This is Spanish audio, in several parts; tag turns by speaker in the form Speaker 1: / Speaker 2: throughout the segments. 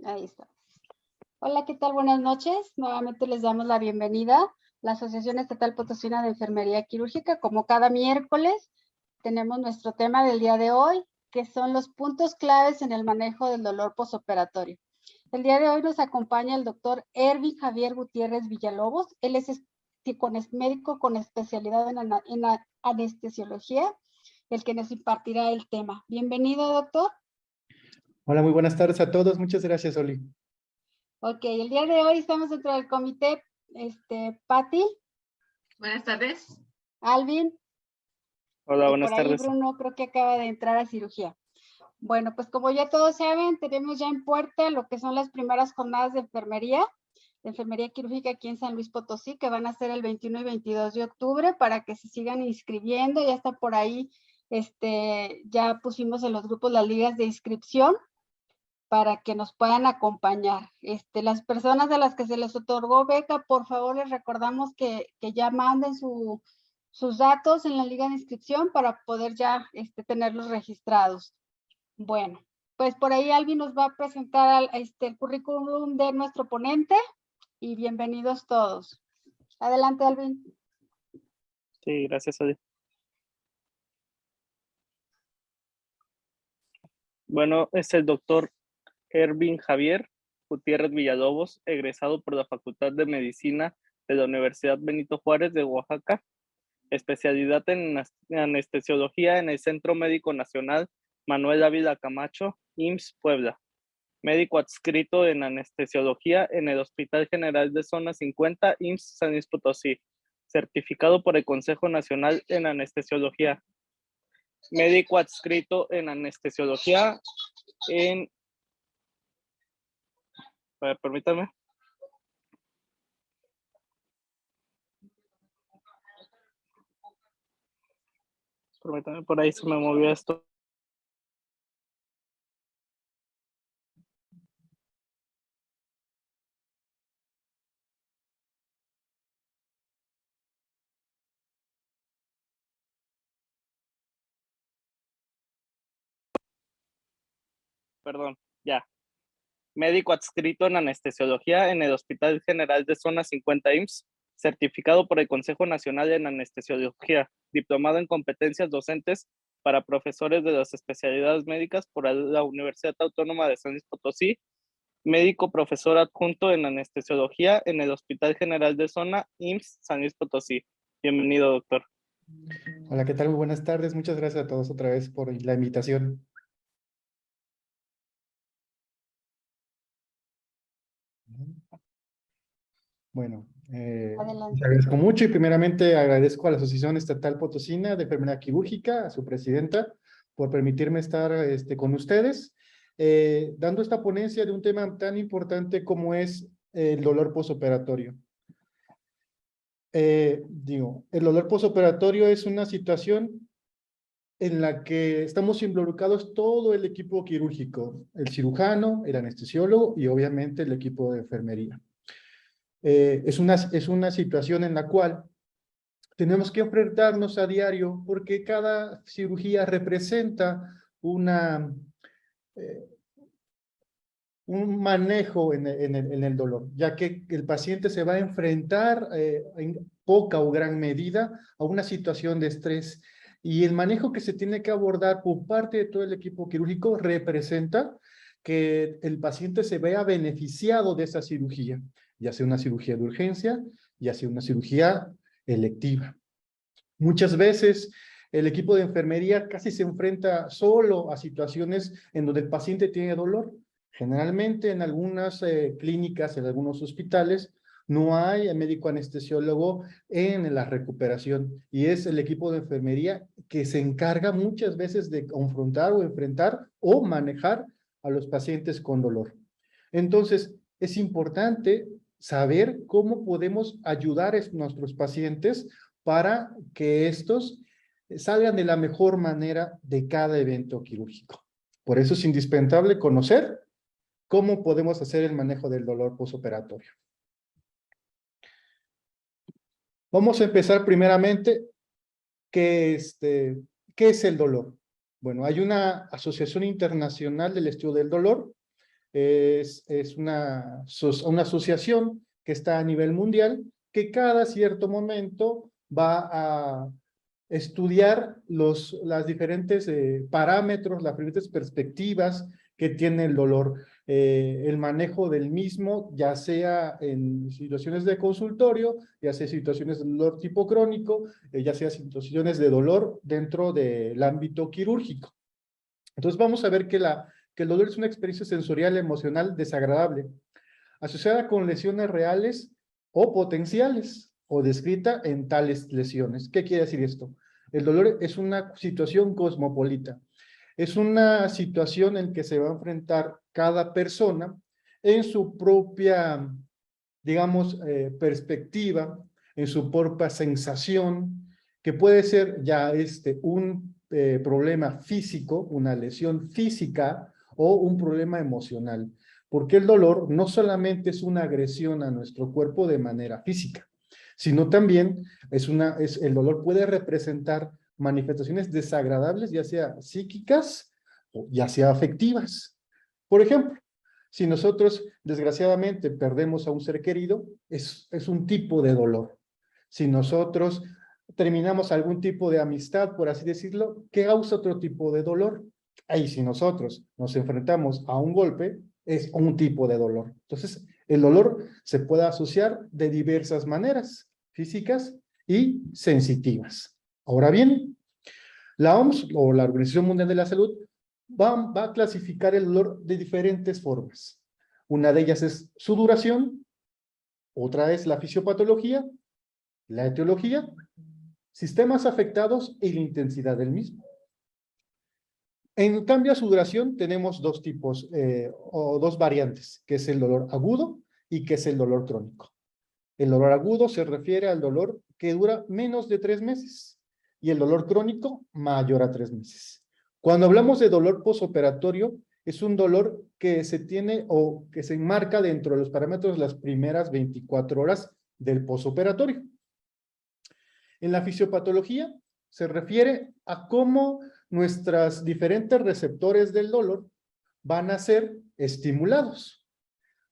Speaker 1: Ahí está. Hola, ¿qué tal? Buenas noches. Nuevamente les damos la bienvenida a la Asociación Estatal Potosina de Enfermería Quirúrgica. Como cada miércoles, tenemos nuestro tema del día de hoy, que son los puntos claves en el manejo del dolor posoperatorio. El día de hoy nos acompaña el doctor Ervin Javier Gutiérrez Villalobos. Él es médico con especialidad en anestesiología, el que nos impartirá el tema. Bienvenido, doctor.
Speaker 2: Hola, muy buenas tardes a todos. Muchas gracias, Oli.
Speaker 1: Ok, el día de hoy estamos dentro del comité, Patti.
Speaker 3: Buenas tardes.
Speaker 1: Alvin.
Speaker 4: Hola, buenas
Speaker 1: por ahí
Speaker 4: tardes.
Speaker 1: Bruno creo que acaba de entrar a cirugía. Bueno, pues como ya todos saben, tenemos ya en puerta lo que son las primeras jornadas de enfermería quirúrgica aquí en San Luis Potosí, que van a ser el 21 y 22 de octubre, para que se sigan inscribiendo. Ya está por ahí, ya pusimos en los grupos las ligas de inscripción para que nos puedan acompañar. Las personas a las que se les otorgó beca, por favor, les recordamos que ya manden sus datos en la liga de inscripción para poder ya tenerlos registrados. Bueno, pues por ahí Alvin nos va a presentar el currículum de nuestro ponente y bienvenidos todos. Adelante, Alvin.
Speaker 4: Sí, gracias, Adi. Bueno, es el doctor Ervin Javier Gutiérrez Villalobos, egresado por la Facultad de Medicina de la Universidad Benito Juárez de Oaxaca, especialidad en anestesiología en el Centro Médico Nacional Manuel Ávila Camacho, IMSS Puebla. Médico adscrito en anestesiología en el Hospital General de Zona 50, IMSS San Luis Potosí, certificado por el Consejo Nacional en Anestesiología. Médico adscrito en anestesiología en... Permítame. Permítame, por ahí se me movió esto. Perdón, ya. Médico adscrito en anestesiología en el Hospital General de Zona 50 IMSS, certificado por el Consejo Nacional en Anestesiología, diplomado en competencias docentes para profesores de las especialidades médicas por la Universidad Autónoma de San Luis Potosí, médico profesor adjunto en anestesiología en el Hospital General de Zona IMSS San Luis Potosí. Bienvenido, doctor.
Speaker 2: Hola, ¿qué tal? Muy buenas tardes. Muchas gracias a todos otra vez por la invitación. Bueno, les agradezco mucho y primeramente agradezco a la Asociación Estatal Potosina de Enfermería Quirúrgica, a su presidenta, por permitirme estar con ustedes, dando esta ponencia de un tema tan importante como es el dolor posoperatorio. El dolor posoperatorio es una situación en la que estamos involucrados todo el equipo quirúrgico, el cirujano, el anestesiólogo y obviamente el equipo de enfermería. Es una situación en la cual tenemos que enfrentarnos a diario porque cada cirugía representa un manejo en el dolor, ya que el paciente se va a enfrentar en poca o gran medida a una situación de estrés y el manejo que se tiene que abordar por parte de todo el equipo quirúrgico representa que el paciente se vea beneficiado de esa cirugía, ya sea una cirugía de urgencia, ya sea una cirugía electiva. Muchas veces el equipo de enfermería casi se enfrenta solo a situaciones en donde el paciente tiene dolor. Generalmente en algunas clínicas, en algunos hospitales, no hay médico anestesiólogo en la recuperación y es el equipo de enfermería que se encarga muchas veces de confrontar o enfrentar o manejar a los pacientes con dolor. Entonces, es importante saber cómo podemos ayudar a nuestros pacientes para que estos salgan de la mejor manera de cada evento quirúrgico. Por eso es indispensable conocer cómo podemos hacer el manejo del dolor posoperatorio. Vamos a empezar primeramente, ¿qué es el dolor? Bueno, hay una asociación internacional del estudio del dolor es una asociación que está a nivel mundial, que cada cierto momento va a estudiar los diferentes parámetros, las diferentes perspectivas que tiene el dolor, el manejo del mismo, ya sea en situaciones de consultorio, ya sea situaciones de dolor tipo crónico, ya sea situaciones de dolor dentro del ámbito quirúrgico. Entonces vamos a ver que el dolor es una experiencia sensorial emocional desagradable, asociada con lesiones reales o potenciales, o descrita en tales lesiones. ¿Qué quiere decir esto? El dolor es una situación cosmopolita. Es una situación en que se va a enfrentar cada persona en su propia, digamos, perspectiva, en su propia sensación, que puede ser ya un problema físico, una lesión física o un problema emocional. Porque el dolor no solamente es una agresión a nuestro cuerpo de manera física, sino también el dolor puede representar manifestaciones desagradables, ya sea psíquicas o ya sea afectivas. Por ejemplo, si nosotros desgraciadamente perdemos a un ser querido, es un tipo de dolor. Si nosotros terminamos algún tipo de amistad, por así decirlo, ¿qué causa otro tipo de dolor? Ahí si nosotros nos enfrentamos a un golpe, es un tipo de dolor. Entonces, el dolor se puede asociar de diversas maneras, físicas y sensitivas. Ahora bien, la OMS o la Organización Mundial de la Salud va a clasificar el dolor de diferentes formas. Una de ellas es su duración, otra es la fisiopatología, la etiología, sistemas afectados y la intensidad del mismo. En cambio a su duración tenemos dos tipos o dos variantes, que es el dolor agudo y que es el dolor crónico. El dolor agudo se refiere al dolor que dura menos de 3 meses y el dolor crónico mayor a 3 meses. Cuando hablamos de dolor posoperatorio, es un dolor que se tiene o que se enmarca dentro de los parámetros de las primeras 24 horas del posoperatorio. En la fisiopatología se refiere a cómo nuestros diferentes receptores del dolor van a ser estimulados.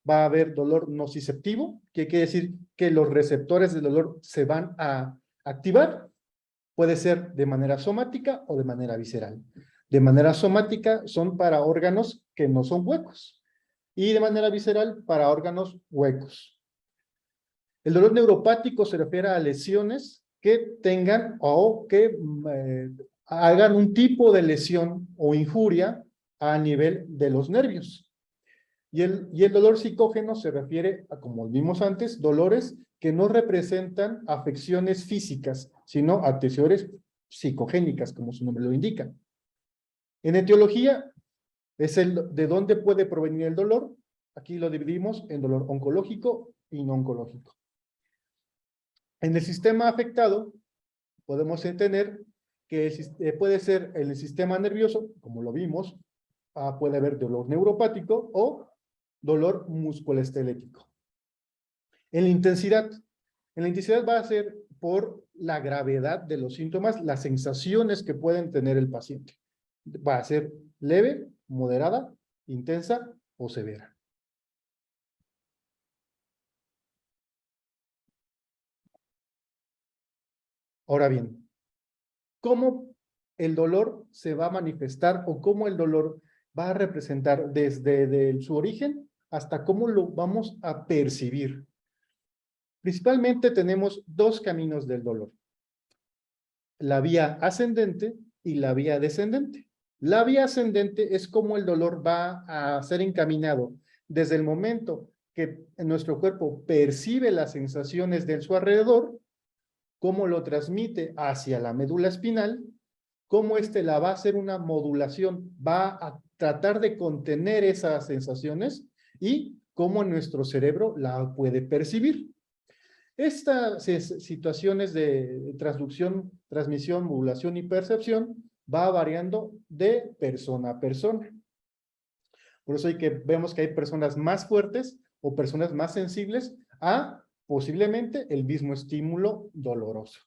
Speaker 2: Va a haber dolor nociceptivo, que quiere decir que los receptores del dolor se van a activar. Puede ser de manera somática o de manera visceral. De manera somática son para órganos que no son huecos y de manera visceral para órganos huecos. El dolor neuropático se refiere a lesiones que tengan o que hagan un tipo de lesión o injuria a nivel de los nervios. Y el dolor psicógeno se refiere a, como vimos antes, dolores que no representan afecciones físicas, sino afecciones psicogénicas, como su nombre lo indica. En etiología, es de dónde puede provenir el dolor. Aquí lo dividimos en dolor oncológico y no oncológico. En el sistema afectado, podemos entender que puede ser en el sistema nervioso, como lo vimos, puede haber dolor neuropático o dolor musculoesquelético. En la intensidad va a ser por la gravedad de los síntomas, las sensaciones que pueden tener el paciente. Va a ser leve, moderada, intensa o severa. Ahora bien, ¿cómo el dolor se va a manifestar o cómo el dolor va a representar desde su origen hasta cómo lo vamos a percibir? Principalmente tenemos dos caminos del dolor. La vía ascendente y la vía descendente. La vía ascendente es cómo el dolor va a ser encaminado desde el momento que nuestro cuerpo percibe las sensaciones de su alrededor, cómo lo transmite hacia la médula espinal, cómo la va a hacer una modulación, va a tratar de contener esas sensaciones y cómo nuestro cerebro la puede percibir. Estas situaciones de transducción, transmisión, modulación y percepción va variando de persona a persona. Por eso vemos que hay personas más fuertes o personas más sensibles a posiblemente el mismo estímulo doloroso.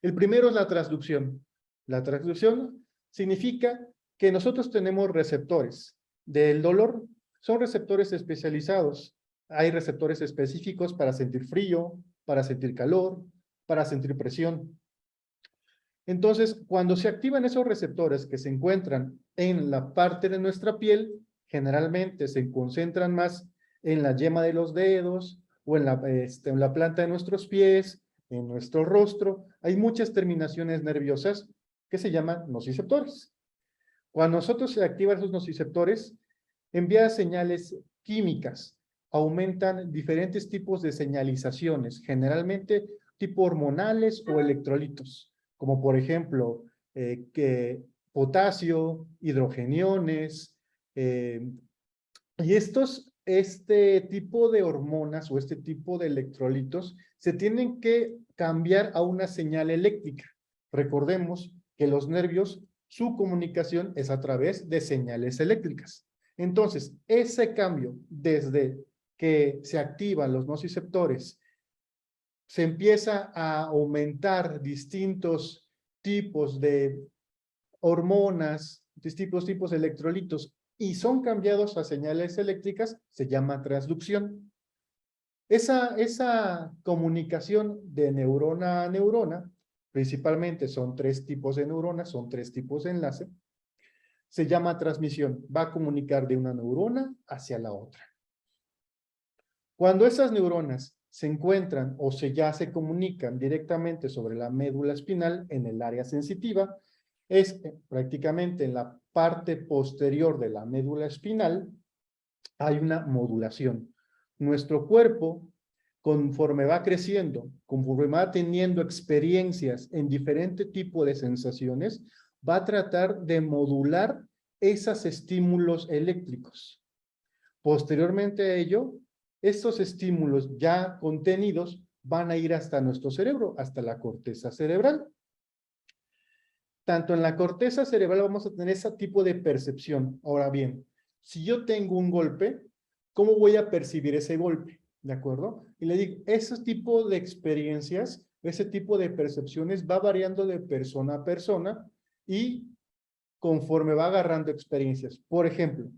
Speaker 2: El primero es la transducción. La transducción significa que nosotros tenemos receptores del dolor, Son receptores especializados. Hay receptores específicos para sentir frío, para sentir calor, para sentir presión. Entonces, cuando se activan esos receptores que se encuentran en la parte de nuestra piel, generalmente se concentran más en la yema de los dedos o en la planta de nuestros pies, en nuestro rostro. Hay muchas terminaciones nerviosas que se llaman nociceptores. Cuando nosotros se activan esos nociceptores, envía señales químicas, aumentan diferentes tipos de señalizaciones, generalmente tipo hormonales o electrolitos, como por ejemplo, potasio, hidrogeniones, y este tipo de hormonas o este tipo de electrolitos se tienen que cambiar a una señal eléctrica. Recordemos que los nervios, su comunicación es a través de señales eléctricas. Entonces, ese cambio desde que se activan los nociceptores, se empieza a aumentar distintos tipos de hormonas, distintos tipos de electrolitos, y son cambiados a señales eléctricas, se llama transducción. Esa comunicación de neurona a neurona, principalmente son 3 tipos de neuronas, son 3 tipos de enlace, se llama transmisión, va a comunicar de una neurona hacia la otra. Cuando esas neuronas se encuentran o ya se comunican directamente sobre la médula espinal en el área sensitiva, es prácticamente en la parte posterior de la médula espinal, hay una modulación. Nuestro cuerpo, conforme va creciendo, conforme va teniendo experiencias en diferente tipo de sensaciones, va a tratar de modular esos estímulos eléctricos. Posteriormente a ello, estos estímulos ya contenidos van a ir hasta nuestro cerebro, hasta la corteza cerebral. Tanto en la corteza cerebral vamos a tener ese tipo de percepción. Ahora bien, si yo tengo un golpe, ¿cómo voy a percibir ese golpe? ¿De acuerdo? Y le digo, ese tipo de experiencias, ese tipo de percepciones va variando de persona a persona y conforme va agarrando experiencias. Por ejemplo,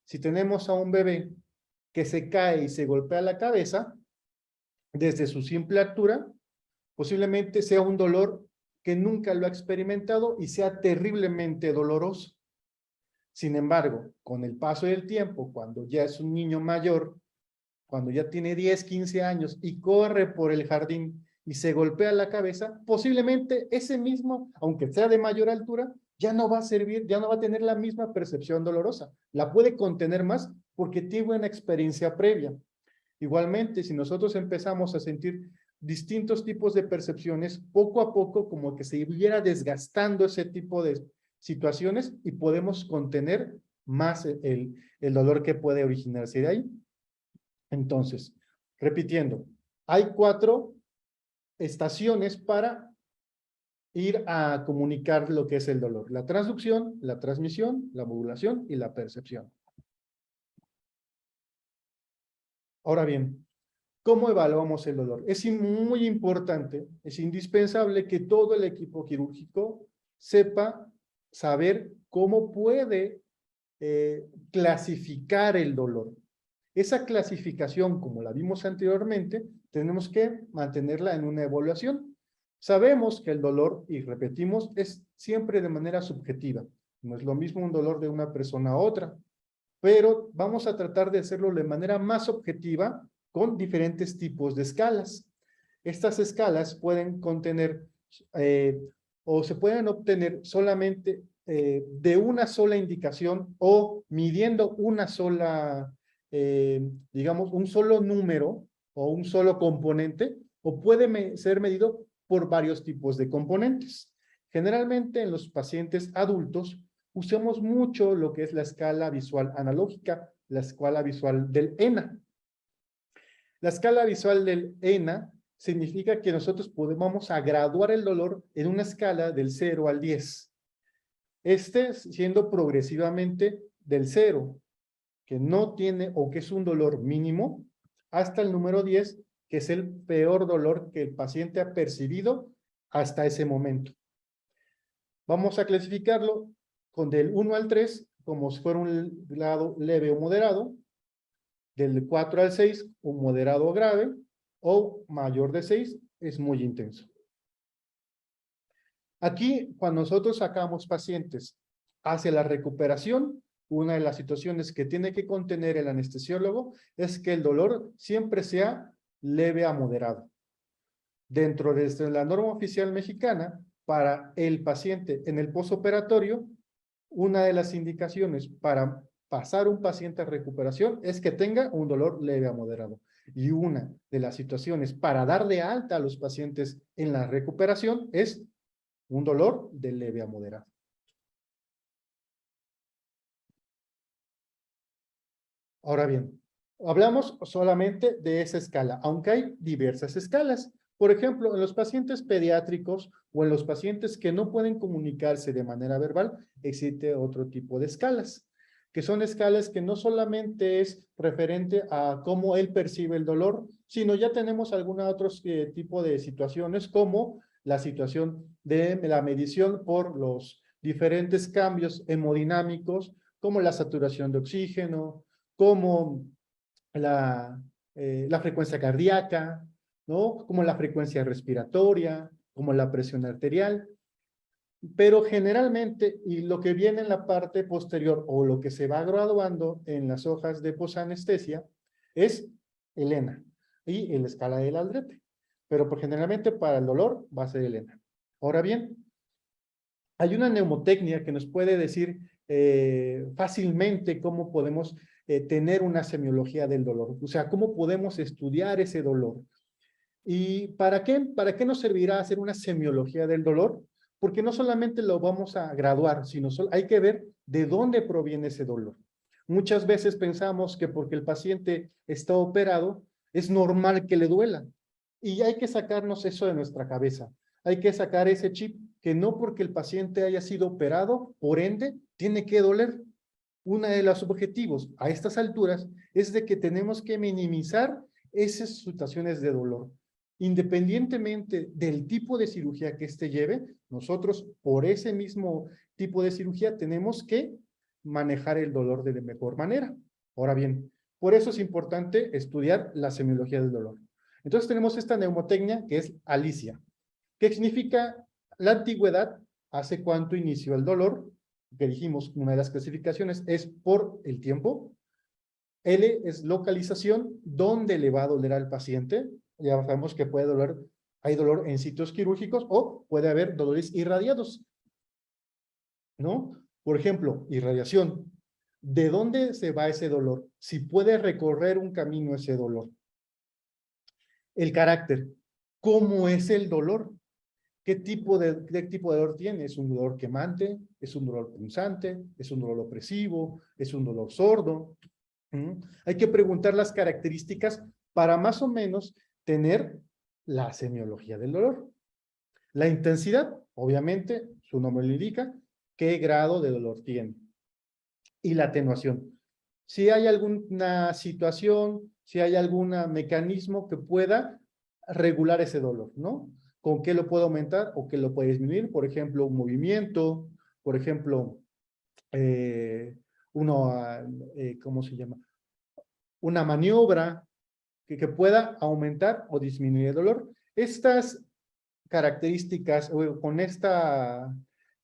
Speaker 2: si tenemos a un bebé que se cae y se golpea la cabeza, desde su simple altura, posiblemente sea un dolor que nunca lo ha experimentado y sea terriblemente doloroso. Sin embargo, con el paso del tiempo, cuando ya es un niño mayor, cuando ya tiene 10, 15 años y corre por el jardín y se golpea la cabeza, posiblemente ese mismo, aunque sea de mayor altura, ya no va a servir, ya no va a tener la misma percepción dolorosa. La puede contener más porque tiene una experiencia previa. Igualmente, si nosotros empezamos a sentir distintos tipos de percepciones, poco a poco como que se iría desgastando ese tipo de situaciones y podemos contener más el dolor que puede originarse de ahí. Entonces, repitiendo, hay 4 estaciones para ir a comunicar lo que es el dolor: la transducción, la transmisión, la modulación y la percepción. Ahora bien, ¿cómo evaluamos el dolor? Es muy importante, es indispensable que todo el equipo quirúrgico sepa saber cómo puede clasificar el dolor. Esa clasificación, como la vimos anteriormente, tenemos que mantenerla en una evaluación. Sabemos que el dolor, y repetimos, es siempre de manera subjetiva. No es lo mismo un dolor de una persona a otra, pero vamos a tratar de hacerlo de manera más objetiva con diferentes tipos de escalas. Estas escalas pueden contener o se pueden obtener solamente de una sola indicación o midiendo una sola, digamos, un solo número o un solo componente, o puede ser medido por varios tipos de componentes. Generalmente en los pacientes adultos usamos mucho lo que es la escala visual analógica, la escala visual del ENA. La escala visual del ENA significa que nosotros vamos a graduar el dolor en una escala del 0 al 10. Siendo progresivamente del 0, que no tiene o que es un dolor mínimo, hasta el número 10, que es el peor dolor que el paciente ha percibido hasta ese momento. Vamos a clasificarlo con del 1 al 3, como si fuera un grado leve o moderado, del 4 al 6, un moderado o grave, o mayor de 6, es muy intenso. Aquí, cuando nosotros sacamos pacientes hacia la recuperación, una de las situaciones que tiene que contener el anestesiólogo es que el dolor siempre sea leve a moderado. Dentro de la norma oficial mexicana, para el paciente en el posoperatorio, una de las indicaciones para pasar un paciente a recuperación es que tenga un dolor leve a moderado. Y una de las situaciones para dar de alta a los pacientes en la recuperación es un dolor de leve a moderado. Ahora bien, hablamos solamente de esa escala, aunque hay diversas escalas. Por ejemplo, en los pacientes pediátricos o en los pacientes que no pueden comunicarse de manera verbal, existe otro tipo de escalas, que son escalas que no solamente es referente a cómo él percibe el dolor, sino ya tenemos algún otro tipo de situaciones como la situación de la medición por los diferentes cambios hemodinámicos, como la saturación de oxígeno, como la frecuencia cardíaca, ¿no? Como la frecuencia respiratoria, como la presión arterial. Pero generalmente, y lo que viene en la parte posterior, o lo que se va graduando en las hojas de posanestesia, es el ENA y la escala del Aldrete. Pero generalmente para el dolor va a ser el ENA. Ahora bien, hay una mnemotecnia que nos puede decir fácilmente cómo podemos tener una semiología del dolor. O sea, cómo podemos estudiar ese dolor. ¿Y para qué? ¿Para qué nos servirá hacer una semiología del dolor? Porque no solamente lo vamos a graduar, sino hay que ver de dónde proviene ese dolor. Muchas veces pensamos que porque el paciente está operado, es normal que le duela. Y hay que sacarnos eso de nuestra cabeza. Hay que sacar ese chip que no porque el paciente haya sido operado, por ende, tiene que doler. Uno de los objetivos a estas alturas es de que tenemos que minimizar esas situaciones de dolor. Independientemente del tipo de cirugía que éste lleve, nosotros por ese mismo tipo de cirugía tenemos que manejar el dolor de la mejor manera. Ahora bien, por eso es importante estudiar la semiología del dolor. Entonces tenemos esta mnemotecnia que es Alicia, que significa la antigüedad, hace cuánto inició el dolor, que dijimos, una de las clasificaciones es por el tiempo. L es localización, dónde le va a doler al paciente. Ya sabemos que puede doler, hay dolor en sitios quirúrgicos o puede haber dolores irradiados, ¿no? Por ejemplo, irradiación. ¿De dónde se va ese dolor? Si puede recorrer un camino ese dolor. El carácter. ¿Cómo es el dolor? ¿Qué tipo de dolor tiene? ¿Es un dolor quemante? ¿Es un dolor punzante? ¿Es un dolor opresivo? ¿Es un dolor sordo? Hay que preguntar las características para más o menos tener la semiología del dolor. La intensidad, obviamente, su nombre lo indica, qué grado de dolor tiene. Y la atenuación. Si hay alguna situación, si hay algún mecanismo que pueda regular ese dolor, ¿no? ¿Con qué lo puede aumentar o qué lo puede disminuir? Por ejemplo, un movimiento, por ejemplo, ¿cómo se llama? Una maniobra que pueda aumentar o disminuir el dolor. Estas características, con estos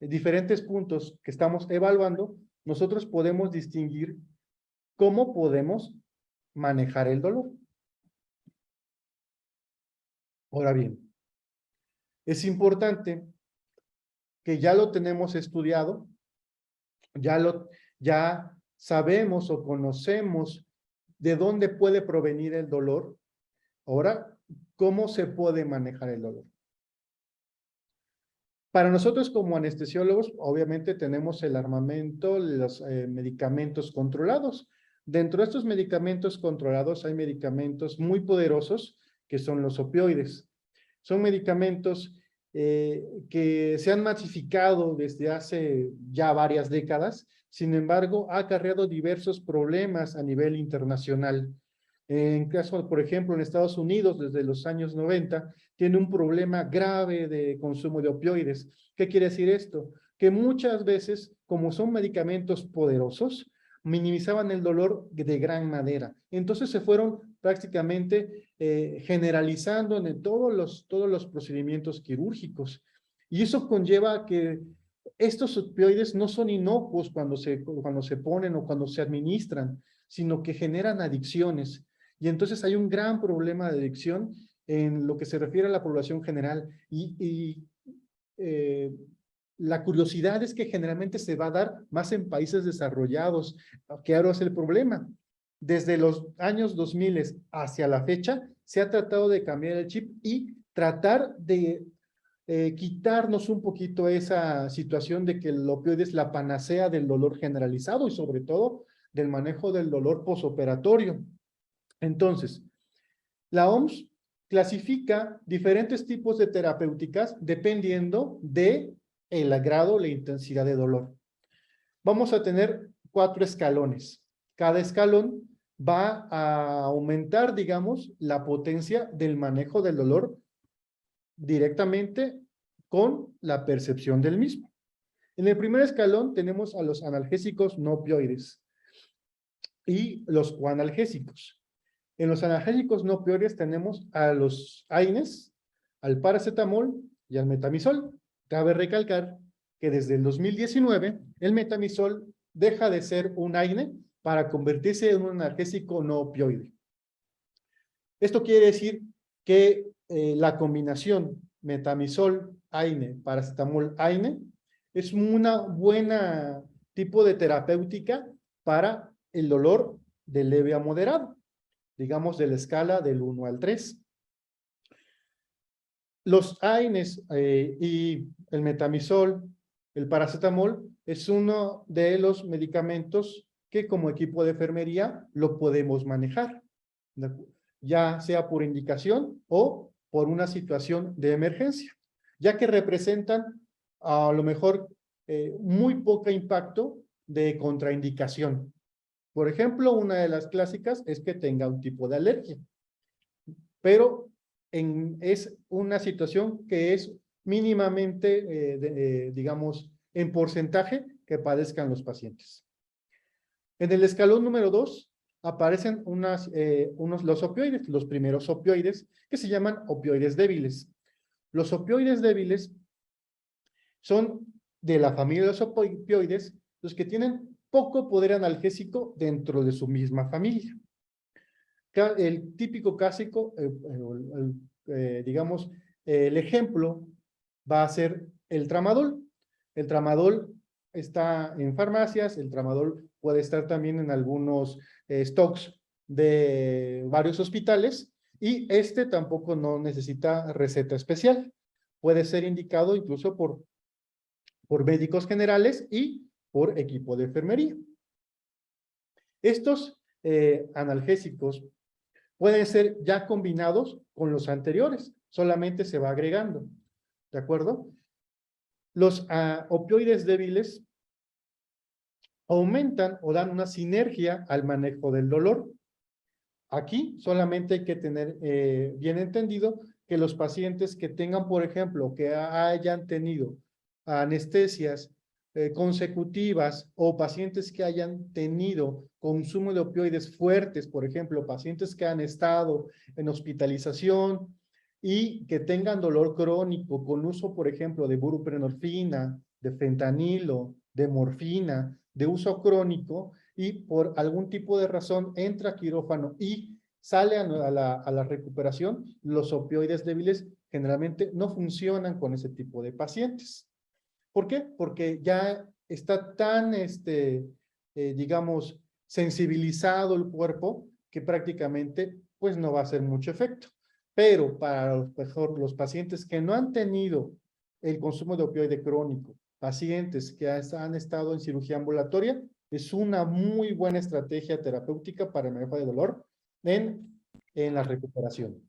Speaker 2: diferentes puntos que estamos evaluando, nosotros podemos distinguir cómo podemos manejar el dolor. Ahora bien, es importante que ya lo tenemos estudiado, ya sabemos o conocemos de dónde puede provenir el dolor. Ahora, ¿cómo se puede manejar el dolor? Para nosotros como anestesiólogos, obviamente tenemos el armamento, los medicamentos controlados. Dentro de estos medicamentos controlados hay medicamentos muy poderosos que son los opioides. Son medicamentos que se han masificado desde hace ya varias décadas, sin embargo, ha acarreado diversos problemas a nivel internacional. En caso, por ejemplo, en Estados Unidos, desde los años 90, tiene un problema grave de consumo de opioides. ¿Qué quiere decir esto? que muchas veces, como son medicamentos poderosos, minimizaban el dolor de gran manera. Entonces se fueron prácticamente generalizando en todos los procedimientos quirúrgicos. Y eso conlleva que estos opioides no son inocuos cuando se ponen o cuando se administran, sino que generan adicciones. Y entonces hay un gran problema de adicción en lo que se refiere a la población general. La curiosidad es que generalmente se va a dar más en países desarrollados, que ahora es el problema. Desde los años 2000 hacia la fecha, se ha tratado de cambiar el chip y tratar de quitarnos un poquito esa situación de que el opioide es la panacea del dolor generalizado y sobre todo del manejo del dolor posoperatorio. Entonces, la OMS clasifica diferentes tipos de terapéuticas dependiendo de el grado o la intensidad de dolor. Vamos a tener 4 escalones. Cada escalón va a aumentar, digamos, la potencia del manejo del dolor directamente con la percepción del mismo. En el primer escalón tenemos a los analgésicos no opioides y los coanalgésicos. En los analgésicos no opioides tenemos a los AINES, al paracetamol y al metamizol. Cabe recalcar que desde el 2019 el metamizol deja de ser un AINE para convertirse en un analgésico no opioide. Esto quiere decir que la combinación metamizol, AINE, paracetamol, AINE es una buena tipo de terapéutica para el dolor de leve a moderado, digamos de la escala del 1 al 3. Los AINES y el metamizol, el paracetamol, es uno de los medicamentos que como equipo de enfermería lo podemos manejar, ya sea por indicación o por una situación de emergencia, ya que representan a lo mejor muy poco impacto de contraindicación. Por ejemplo, una de las clásicas es que tenga un tipo de alergia, pero es una situación que es mínimamente, digamos, en porcentaje que padezcan los pacientes. En el escalón número 2 aparecen los opioides, los primeros opioides, que se llaman opioides débiles. Los opioides débiles son de la familia de los opioides los que tienen poco poder analgésico dentro de su misma familia. El típico clásico, digamos, el ejemplo va a ser el tramadol. El tramadol está en farmacias, el tramadol puede estar también en algunos stocks de varios hospitales y este tampoco no necesita receta especial. Puede ser indicado incluso por médicos generales y por equipo de enfermería. Estos analgésicos pueden ser ya combinados con los anteriores, solamente se va agregando, ¿de acuerdo? Los opioides débiles aumentan o dan una sinergia al manejo del dolor. Aquí solamente hay que tener bien entendido que los pacientes que tengan, por ejemplo, que hayan tenido anestesias consecutivas o pacientes que hayan tenido consumo de opioides fuertes, por ejemplo, pacientes que han estado en hospitalización y que tengan dolor crónico con uso, por ejemplo, de buprenorfina, de fentanilo, de morfina, de uso crónico y por algún tipo de razón entra a quirófano y sale a la recuperación, los opioides débiles generalmente no funcionan con ese tipo de pacientes. ¿Por qué? Porque ya está tan, digamos, sensibilizado el cuerpo que prácticamente pues no va a hacer mucho efecto. Pero para los pacientes que no han tenido el consumo de opioide crónico, pacientes que han estado en cirugía ambulatoria, es una muy buena estrategia terapéutica para el manejo de dolor en la recuperación.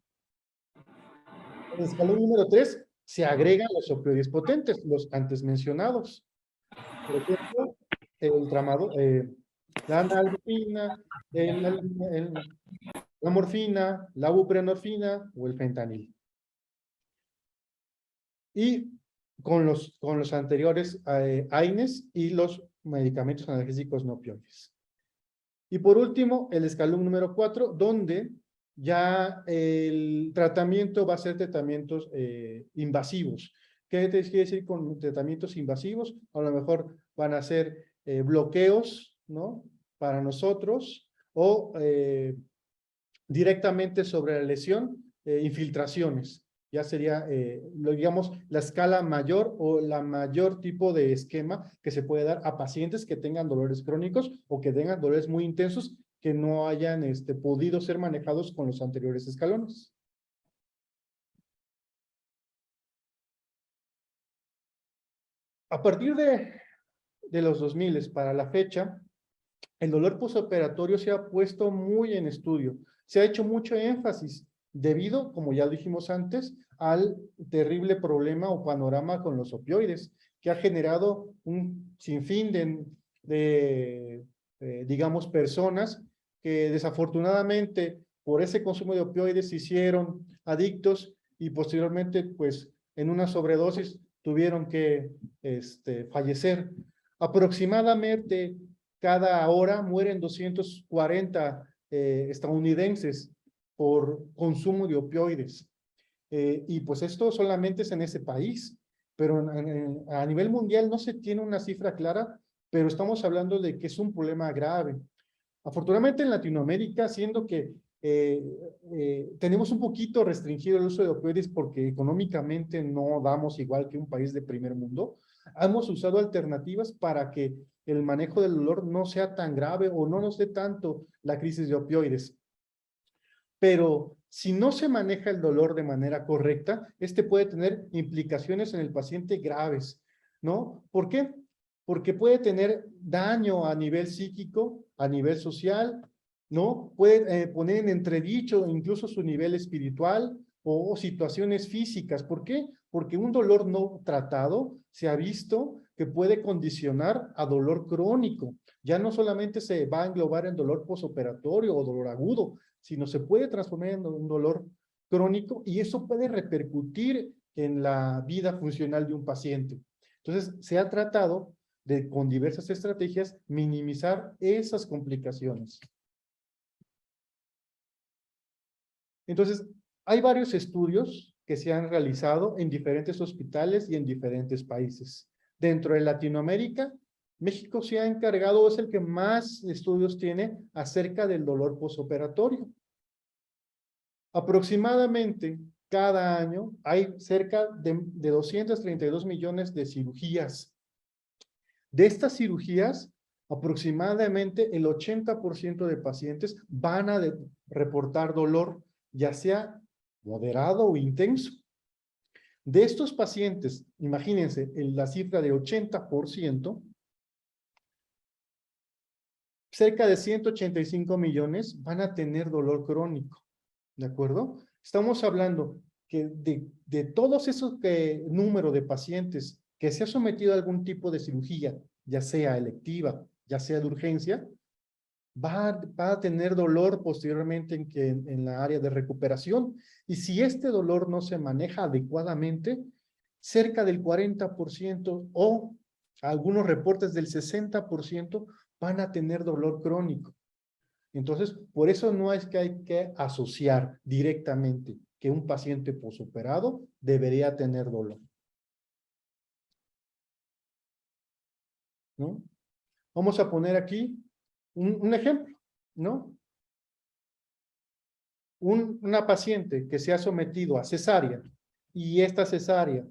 Speaker 2: En el escalón número 3 se agregan los opioides potentes, los antes mencionados. Por ejemplo, el tramadol, la naltrexona, la morfina, la buprenorfina o el fentanil. Y con los anteriores AINES y los medicamentos analgésicos no opioides. Y por último, el escalón número 4, donde ya el tratamiento va a ser tratamientos invasivos. ¿Qué te quiere decir con tratamientos invasivos? A lo mejor van a ser bloqueos, ¿no? Para nosotros, o directamente sobre la lesión, infiltraciones. Ya sería, digamos, la escala mayor o la mayor tipo de esquema que se puede dar a pacientes que tengan dolores crónicos o que tengan dolores muy intensos que no hayan podido ser manejados con los anteriores escalones. A partir de los 2000 para la fecha, el dolor postoperatorio se ha puesto muy en estudio. Se ha hecho mucho énfasis debido, como ya dijimos antes, al terrible problema o panorama con los opioides, que ha generado un sinfín digamos, personas que desafortunadamente por ese consumo de opioides se hicieron adictos y posteriormente, pues, en una sobredosis tuvieron que fallecer. Aproximadamente cada hora mueren 240 estadounidenses por consumo de opioides. Y pues esto solamente es en ese país, pero a nivel mundial no se tiene una cifra clara, pero estamos hablando de que es un problema grave. Afortunadamente en Latinoamérica, siendo que tenemos un poquito restringido el uso de opioides porque económicamente no damos igual que un país de primer mundo, hemos usado alternativas para que el manejo del dolor no sea tan grave o no nos dé tanto la crisis de opioides. Pero si no se maneja el dolor de manera correcta, puede tener implicaciones en el paciente graves, ¿no? ¿Por qué? Porque puede tener daño a nivel psíquico, a nivel social, ¿no? Puede poner en entredicho incluso su nivel espiritual o situaciones físicas. ¿Por qué? Porque un dolor no tratado se ha visto que puede condicionar a dolor crónico. Ya no solamente se va a englobar en dolor posoperatorio o dolor agudo, sino se puede transformar en un dolor crónico y eso puede repercutir en la vida funcional de un paciente. Entonces, se ha tratado de, con diversas estrategias, minimizar esas complicaciones. Entonces, hay varios estudios que se han realizado en diferentes hospitales y en diferentes países. Dentro de Latinoamérica, México se ha encargado, es el que más estudios tiene acerca del dolor posoperatorio. Aproximadamente cada año hay cerca de 232 millones de cirugías. De estas cirugías, aproximadamente el 80% de pacientes van a reportar dolor, ya sea moderado o intenso. De estos pacientes, imagínense la cifra de 80%, cerca de 185 millones van a tener dolor crónico, ¿de acuerdo? Estamos hablando que de todos esos número de pacientes que se ha sometido a algún tipo de cirugía, ya sea electiva, ya sea de urgencia, va a tener dolor posteriormente en la área de recuperación. Y si este dolor no se maneja adecuadamente, cerca del 40% o algunos reportes del 60% van a tener dolor crónico. Entonces, por eso no es que hay que asociar directamente que un paciente posoperado debería tener dolor, ¿no? Vamos a poner aquí un ejemplo, ¿no? Una paciente que se ha sometido a cesárea y esta cesárea,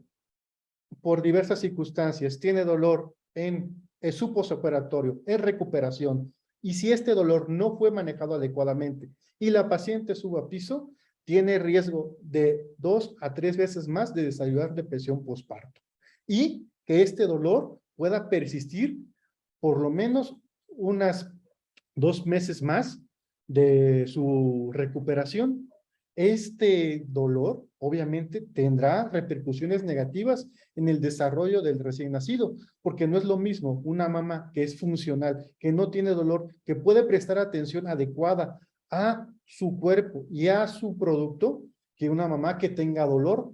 Speaker 2: por diversas circunstancias, tiene dolor en su posoperatorio, en recuperación, y si este dolor no fue manejado adecuadamente y la paciente sube a piso, tiene riesgo de 2 a 3 veces más de desarrollar depresión postparto. Y que este dolor pueda persistir por lo menos unas 2 meses más de su recuperación. Este dolor, obviamente, tendrá repercusiones negativas en el desarrollo del recién nacido, porque no es lo mismo una mamá que es funcional, que no tiene dolor, que puede prestar atención adecuada a su cuerpo y a su producto, que una mamá que tenga dolor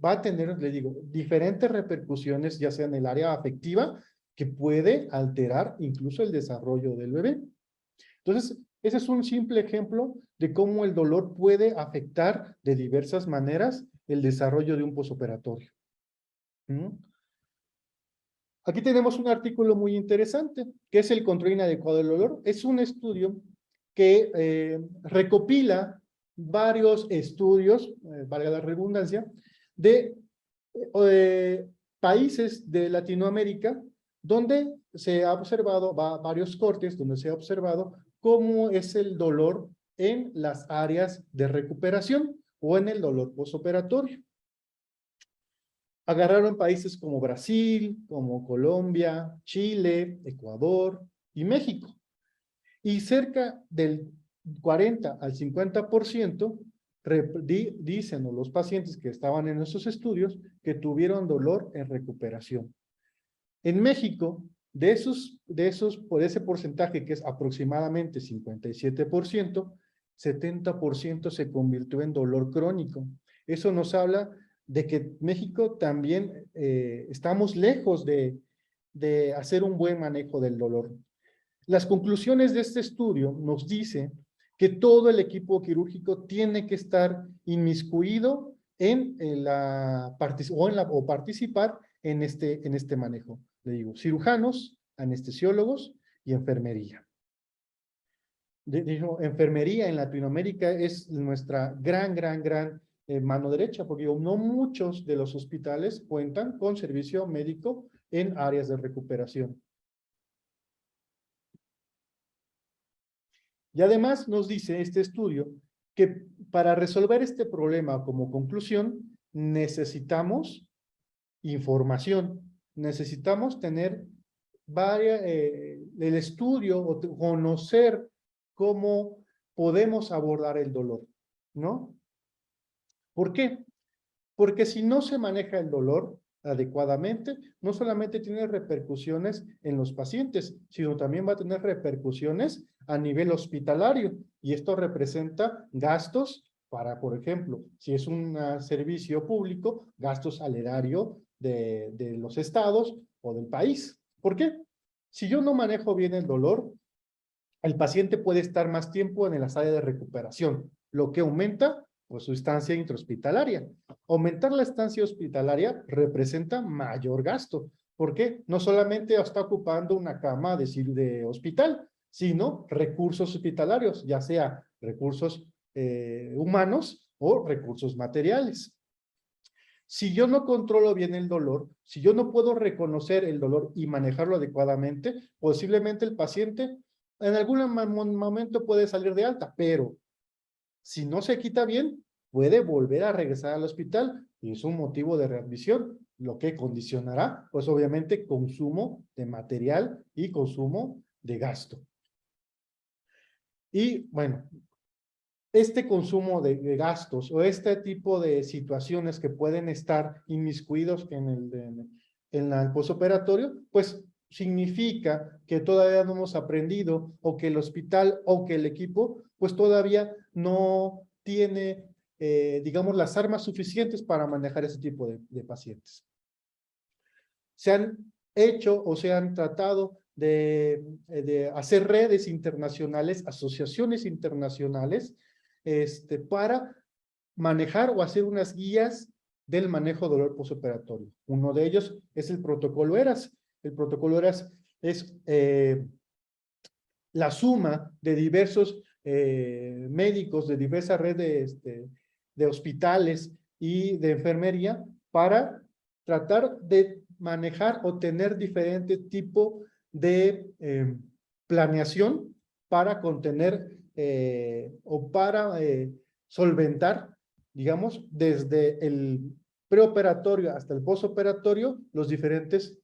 Speaker 2: va a tener, le digo, diferentes repercusiones, ya sea en el área afectiva, que puede alterar incluso el desarrollo del bebé. Entonces, ese es un simple ejemplo de cómo el dolor puede afectar de diversas maneras el desarrollo de un posoperatorio. ¿Mm? Aquí tenemos un artículo muy interesante, que es el control inadecuado del dolor. Es un estudio que recopila varios estudios, valga la redundancia, de países de Latinoamérica, donde se ha observado, varios cortes, donde se ha observado cómo es el dolor en las áreas de recuperación o en el dolor postoperatorio. Agarraron países como Brasil, como Colombia, Chile, Ecuador y México. Y cerca del 40 al 50% dicen los pacientes que estaban en esos estudios que tuvieron dolor en recuperación. En México, por ese porcentaje que es aproximadamente 57%, 70% se convirtió en dolor crónico. Eso nos habla de que México también estamos lejos de hacer un buen manejo del dolor. Las conclusiones de este estudio nos dicen que todo el equipo quirúrgico tiene que estar inmiscuido o participar en este manejo. Le digo, cirujanos, anestesiólogos y enfermería. Digo, enfermería en Latinoamérica es nuestra gran mano derecha, porque no muchos de los hospitales cuentan con servicio médico en áreas de recuperación. Y además nos dice este estudio que para resolver este problema como conclusión necesitamos información, necesitamos tener el estudio o conocer cómo podemos abordar el dolor, ¿no? ¿Por qué? Porque si no se maneja el dolor adecuadamente, no solamente tiene repercusiones en los pacientes, sino también va a tener repercusiones a nivel hospitalario. Y esto representa gastos para, por ejemplo, si es un servicio público, gastos al erario de los estados o del país. ¿Por qué? Si yo no manejo bien el dolor, el paciente puede estar más tiempo en la sala de recuperación, lo que aumenta pues, su estancia intrahospitalaria. Aumentar la estancia hospitalaria representa mayor gasto. ¿Por qué? No solamente está ocupando una cama de hospital, sino recursos hospitalarios, ya sea recursos humanos o recursos materiales. Si yo no controlo bien el dolor, si yo no puedo reconocer el dolor y manejarlo adecuadamente, posiblemente el paciente en algún momento puede salir de alta, pero si no se quita bien, puede volver a regresar al hospital y es un motivo de readmisión, lo que condicionará, pues obviamente, consumo de material y consumo de gasto. Y bueno, este consumo de gastos o este tipo de situaciones que pueden estar inmiscuidos en el postoperatorio, pues significa que todavía no hemos aprendido o que el hospital o que el equipo pues todavía no tiene, digamos, las armas suficientes para manejar ese tipo de pacientes. Se han hecho o se han tratado de hacer redes internacionales, asociaciones internacionales, para manejar o hacer unas guías del manejo de dolor postoperatorio. Uno de ellos es el protocolo ERAS. El protocolo ERAS es la suma de diversos médicos, de diversas redes de hospitales y de enfermería para tratar de manejar o tener diferente tipo de planeación para contener o para solventar, digamos, desde el preoperatorio hasta el postoperatorio, los diferentes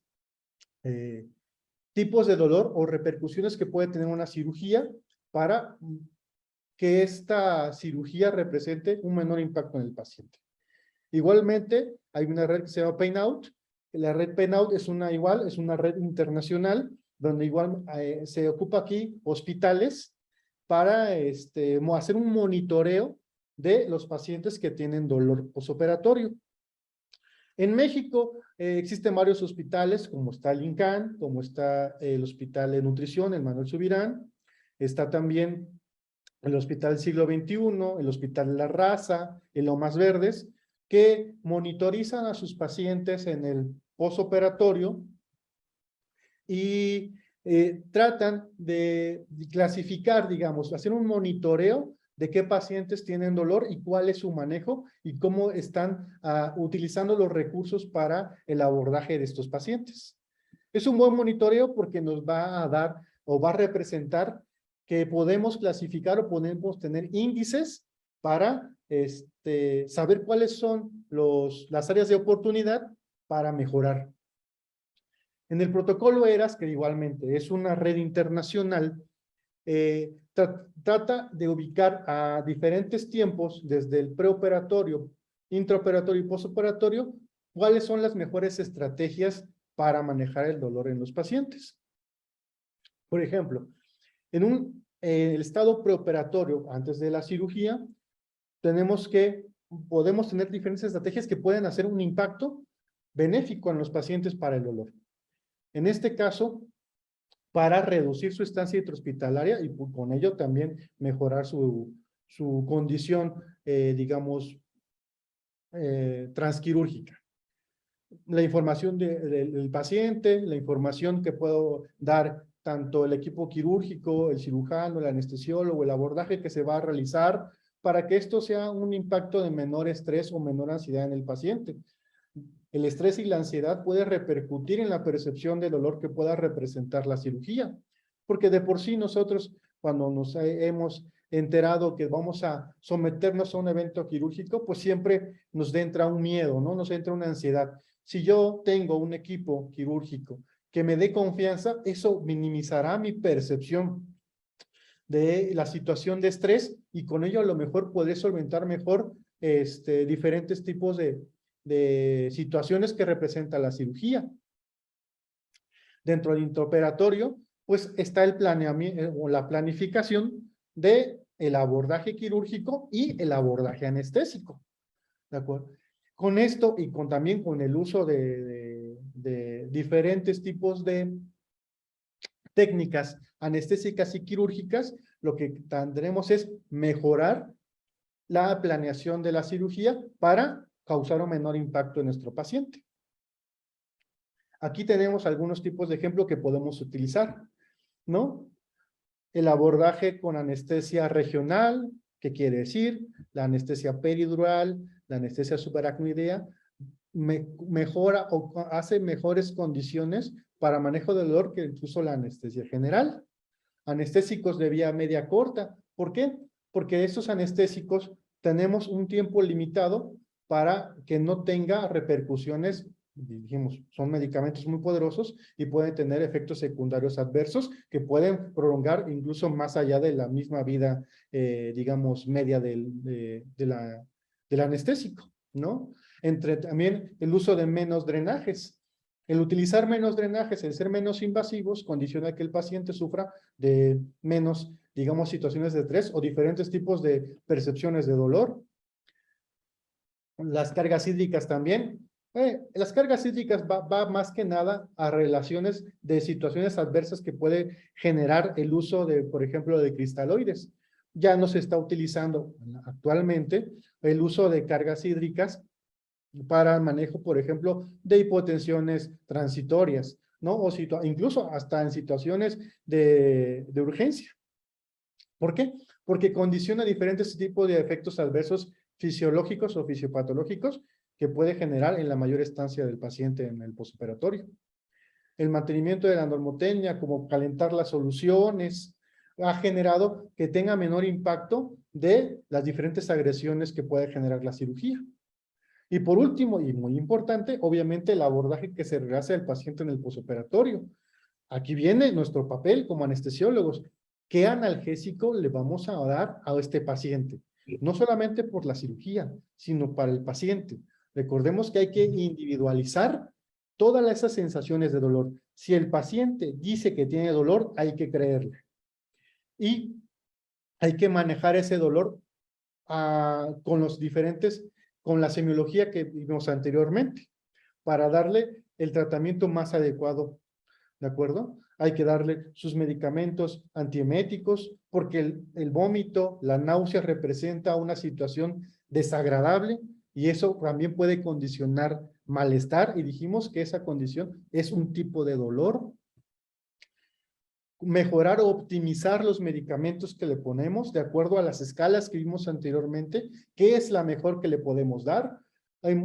Speaker 2: tipos de dolor o repercusiones que puede tener una cirugía para que esta cirugía represente un menor impacto en el paciente. Igualmente, hay una red que se llama PainOut. La red PainOut es una red internacional donde igual se ocupa aquí hospitales para hacer un monitoreo de los pacientes que tienen dolor postoperatorio. En México existen varios hospitales, como está el INCAN, como está el Hospital de Nutrición, el Manuel Subirán, está también el Hospital Siglo XXI, el Hospital La Raza, el Lomas Verdes, que monitorizan a sus pacientes en el posoperatorio y tratan de clasificar, digamos, hacer un monitoreo de qué pacientes tienen dolor y cuál es su manejo y cómo están utilizando los recursos para el abordaje de estos pacientes. Es un buen monitoreo porque nos va a dar o va a representar que podemos clasificar o podemos tener índices para saber cuáles son las áreas de oportunidad para mejorar. En el protocolo ERAS, que igualmente es una red internacional, trata de ubicar a diferentes tiempos, desde el preoperatorio, intraoperatorio y postoperatorio, cuáles son las mejores estrategias para manejar el dolor en los pacientes. Por ejemplo, en el estado preoperatorio, antes de la cirugía, podemos tener diferentes estrategias que pueden hacer un impacto benéfico en los pacientes para el dolor. En este caso, para reducir su estancia intrahospitalaria y con ello también mejorar su condición, digamos, transquirúrgica. La información del paciente, la información que puedo dar tanto el equipo quirúrgico, el cirujano, el anestesiólogo, el abordaje que se va a realizar para que esto sea un impacto de menor estrés o menor ansiedad en el paciente. El estrés y la ansiedad puede repercutir en la percepción del dolor que pueda representar la cirugía, porque de por sí nosotros, cuando nos hemos enterado que vamos a someternos a un evento quirúrgico, pues siempre nos entra un miedo, ¿no? Nos entra una ansiedad. Si yo tengo un equipo quirúrgico que me dé confianza, eso minimizará mi percepción de la situación de estrés y con ello a lo mejor podré solventar mejor diferentes tipos de situaciones que representa la cirugía. Dentro del intraoperatorio, pues está el planeamiento o la planificación de el abordaje quirúrgico y el abordaje anestésico. ¿De acuerdo? Con esto y también con el uso de diferentes tipos de técnicas anestésicas y quirúrgicas, lo que tendremos es mejorar la planeación de la cirugía para causar un menor impacto en nuestro paciente. Aquí tenemos algunos tipos de ejemplo que podemos utilizar, ¿no? El abordaje con anestesia regional, ¿qué quiere decir? La anestesia peridural, la anestesia subaracnoidea, mejora o hace mejores condiciones para manejo del dolor que incluso la anestesia general. Anestésicos de vía media corta, ¿por qué? Porque estos anestésicos tenemos un tiempo limitado para que no tenga repercusiones, dijimos, son medicamentos muy poderosos y pueden tener efectos secundarios adversos que pueden prolongar incluso más allá de la misma vida, digamos, media del anestésico, ¿no? También el uso de menos drenajes. El utilizar menos drenajes, el ser menos invasivos, condiciona que el paciente sufra de menos, digamos, situaciones de estrés o diferentes tipos de percepciones de dolor. Las cargas hídricas también. Las cargas hídricas va más que nada a relaciones de situaciones adversas que puede generar el uso de, por ejemplo, de cristaloides. Ya no se está utilizando actualmente el uso de cargas hídricas para el manejo, por ejemplo, de hipotensiones transitorias, ¿no? O incluso hasta en situaciones de urgencia. ¿Por qué? Porque condiciona diferentes tipos de efectos adversos fisiológicos o fisiopatológicos que puede generar en la mayor estancia del paciente en el postoperatorio. El mantenimiento de la normotecnia, como calentar las soluciones, ha generado que tenga menor impacto de las diferentes agresiones que puede generar la cirugía. Y por último, y muy importante, obviamente el abordaje que se realiza al paciente en el postoperatorio. Aquí viene nuestro papel como anestesiólogos. ¿Qué analgésico le vamos a dar a este paciente? No solamente por la cirugía, sino para el paciente. Recordemos que hay que individualizar todas esas sensaciones de dolor. Si el paciente dice que tiene dolor, hay que creerle. Y hay que manejar ese dolor con la semiología que vimos anteriormente. para darle el tratamiento más adecuado, ¿de acuerdo? Hay que darle sus medicamentos antieméticos, porque el vómito, la náusea representa una situación desagradable y eso también puede condicionar malestar, y dijimos que esa condición es un tipo de dolor. Mejorar o optimizar los medicamentos que le ponemos de acuerdo a las escalas que vimos anteriormente, qué es la mejor que le podemos dar. Hay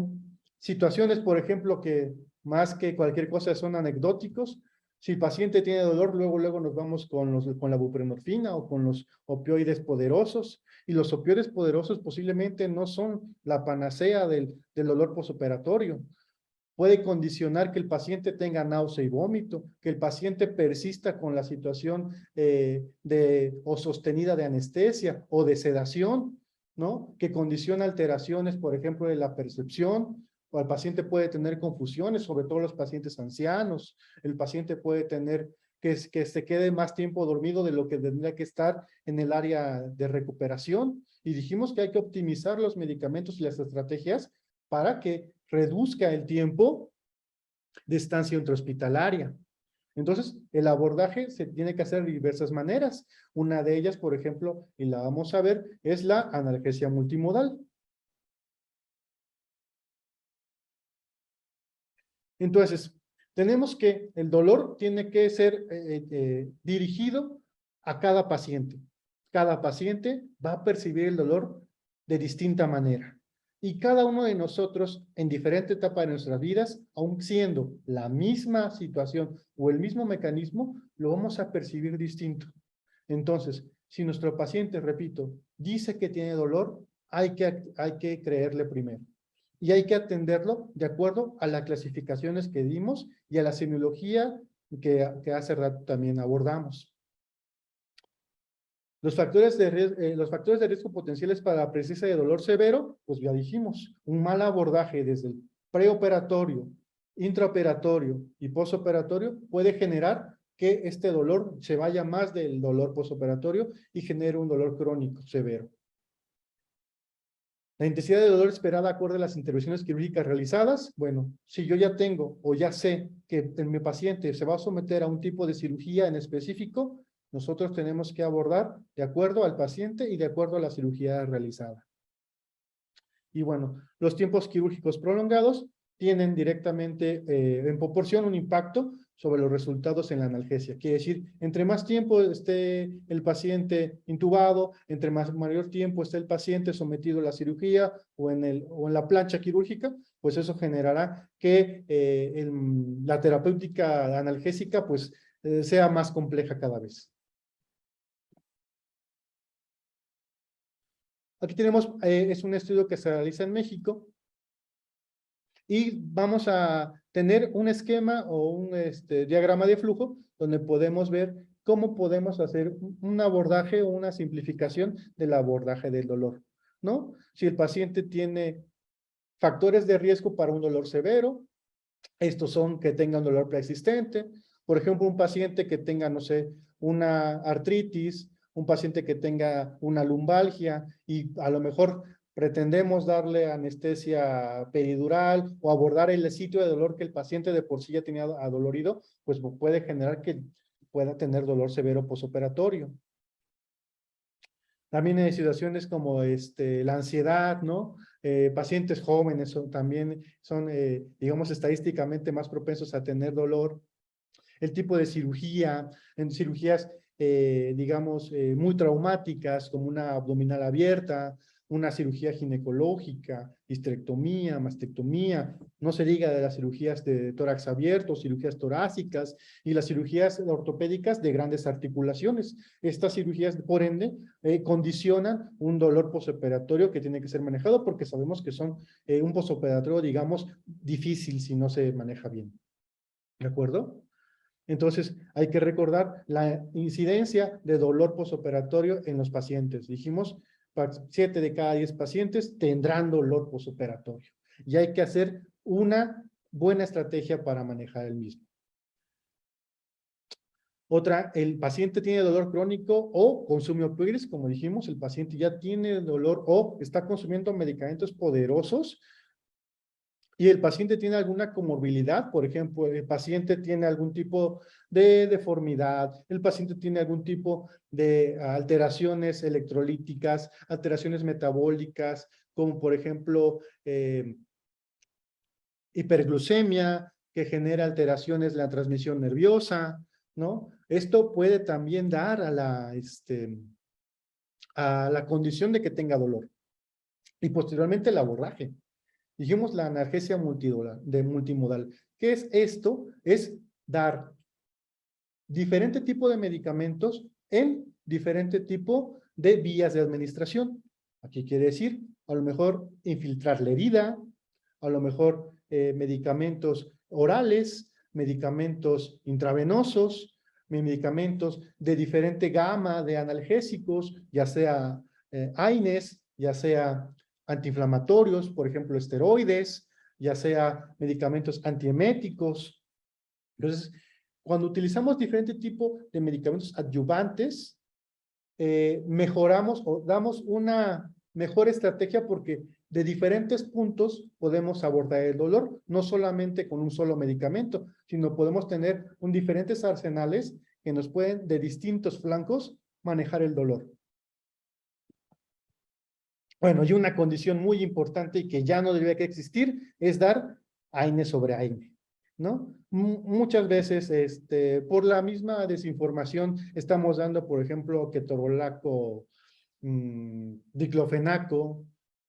Speaker 2: situaciones, por ejemplo, que más que cualquier cosa son anecdóticos. Si el paciente tiene dolor, luego nos vamos con la buprenorfina o con los opioides poderosos, y los opioides poderosos posiblemente no son la panacea del dolor posoperatorio. Puede condicionar que el paciente tenga náusea y vómito, que el paciente persista con la situación o sostenida de anestesia o de sedación, ¿no? Que condiciona alteraciones, por ejemplo, de la percepción, o el paciente puede tener confusiones, sobre todo los pacientes ancianos. El paciente puede tener que se quede más tiempo dormido de lo que tendría que estar en el área de recuperación. Y dijimos que hay que optimizar los medicamentos y las estrategias para que reduzca el tiempo de estancia intrahospitalaria. Entonces, el abordaje se tiene que hacer de diversas maneras. Una de ellas, por ejemplo, y la vamos a ver, es la analgesia multimodal. Entonces, tenemos que el dolor tiene que ser dirigido a cada paciente. Cada paciente va a percibir el dolor de distinta manera. Y cada uno de nosotros, en diferente etapa de nuestras vidas, aun siendo la misma situación o el mismo mecanismo, lo vamos a percibir distinto. Entonces, si nuestro paciente, repito, dice que tiene dolor, hay que creerle primero. Y hay que atenderlo de acuerdo a las clasificaciones que dimos y a la semiología que hace rato también abordamos. Los factores de riesgo potenciales para la presencia de dolor severo, pues ya dijimos, un mal abordaje desde el preoperatorio, intraoperatorio y posoperatorio puede generar que este dolor se vaya más del dolor posoperatorio y genere un dolor crónico severo. La intensidad de dolor esperada acorde a las intervenciones quirúrgicas realizadas. Bueno, si yo ya tengo o ya sé que mi paciente se va a someter a un tipo de cirugía en específico, nosotros tenemos que abordar de acuerdo al paciente y de acuerdo a la cirugía realizada. Y bueno, los tiempos quirúrgicos prolongados tienen directamente en proporción un impacto sobre los resultados en la analgesia. Quiere decir, entre más tiempo esté el paciente intubado, entre mayor tiempo esté el paciente sometido a la cirugía o en la plancha quirúrgica, pues eso generará que la terapéutica analgésica pues sea más compleja cada vez. Aquí tenemos, es un estudio que se realiza en México y vamos a tener un esquema o un diagrama de flujo donde podemos ver cómo podemos hacer un abordaje o una simplificación del abordaje del dolor, ¿no? Si el paciente tiene factores de riesgo para un dolor severo, estos son que tenga un dolor preexistente, por ejemplo, un paciente que tenga, no sé, una artritis, un paciente que tenga una lumbalgia y a lo mejor pretendemos darle anestesia peridural o abordar el sitio de dolor que el paciente de por sí ya tenía adolorido, pues puede generar que pueda tener dolor severo posoperatorio. También hay situaciones como la ansiedad, ¿no? Pacientes jóvenes también son, digamos, estadísticamente más propensos a tener dolor. El tipo de cirugía, en cirugías, digamos, muy traumáticas, como una abdominal abierta, una cirugía ginecológica, histerectomía, mastectomía, no se diga de las cirugías de tórax abierto, cirugías torácicas y las cirugías ortopédicas de grandes articulaciones. Estas cirugías, por ende, condicionan un dolor posoperatorio que tiene que ser manejado porque sabemos que son un posoperatorio, digamos, difícil si no se maneja bien. ¿De acuerdo? Entonces, hay que recordar la incidencia de dolor posoperatorio en los pacientes. Dijimos, 7 de cada 10 pacientes tendrán dolor posoperatorio. Y hay que hacer una buena estrategia para manejar el mismo. Otra, el paciente tiene dolor crónico o consume opioides, como dijimos, el paciente ya tiene dolor o está consumiendo medicamentos poderosos. y el paciente tiene alguna comorbilidad, por ejemplo, el paciente tiene algún tipo de deformidad, el paciente tiene algún tipo de alteraciones electrolíticas, alteraciones metabólicas, como por ejemplo hiperglucemia, que genera alteraciones en la transmisión nerviosa, ¿no? Esto puede también dar a la condición de que tenga dolor. Y posteriormente el abordaje. Dijimos la analgesia multimodal. ¿Qué es esto? Es dar diferente tipo de medicamentos en diferente tipo de vías de administración. Aquí quiere decir, a lo mejor infiltrar la herida, a lo mejor medicamentos orales, medicamentos intravenosos, medicamentos de diferente gama de analgésicos, ya sea AINES, ya sea antiinflamatorios, por ejemplo, esteroides, ya sea medicamentos antieméticos. Entonces, cuando utilizamos diferente tipo de medicamentos adyuvantes, mejoramos o damos una mejor estrategia porque de diferentes puntos podemos abordar el dolor, no solamente con un solo medicamento, sino podemos tener diferentes arsenales que nos pueden de distintos flancos manejar el dolor. Bueno, y una condición muy importante y que ya no debería que existir es dar AINE sobre AINE, ¿no? Muchas veces, por la misma desinformación, estamos dando, por ejemplo, ketorolaco, diclofenaco,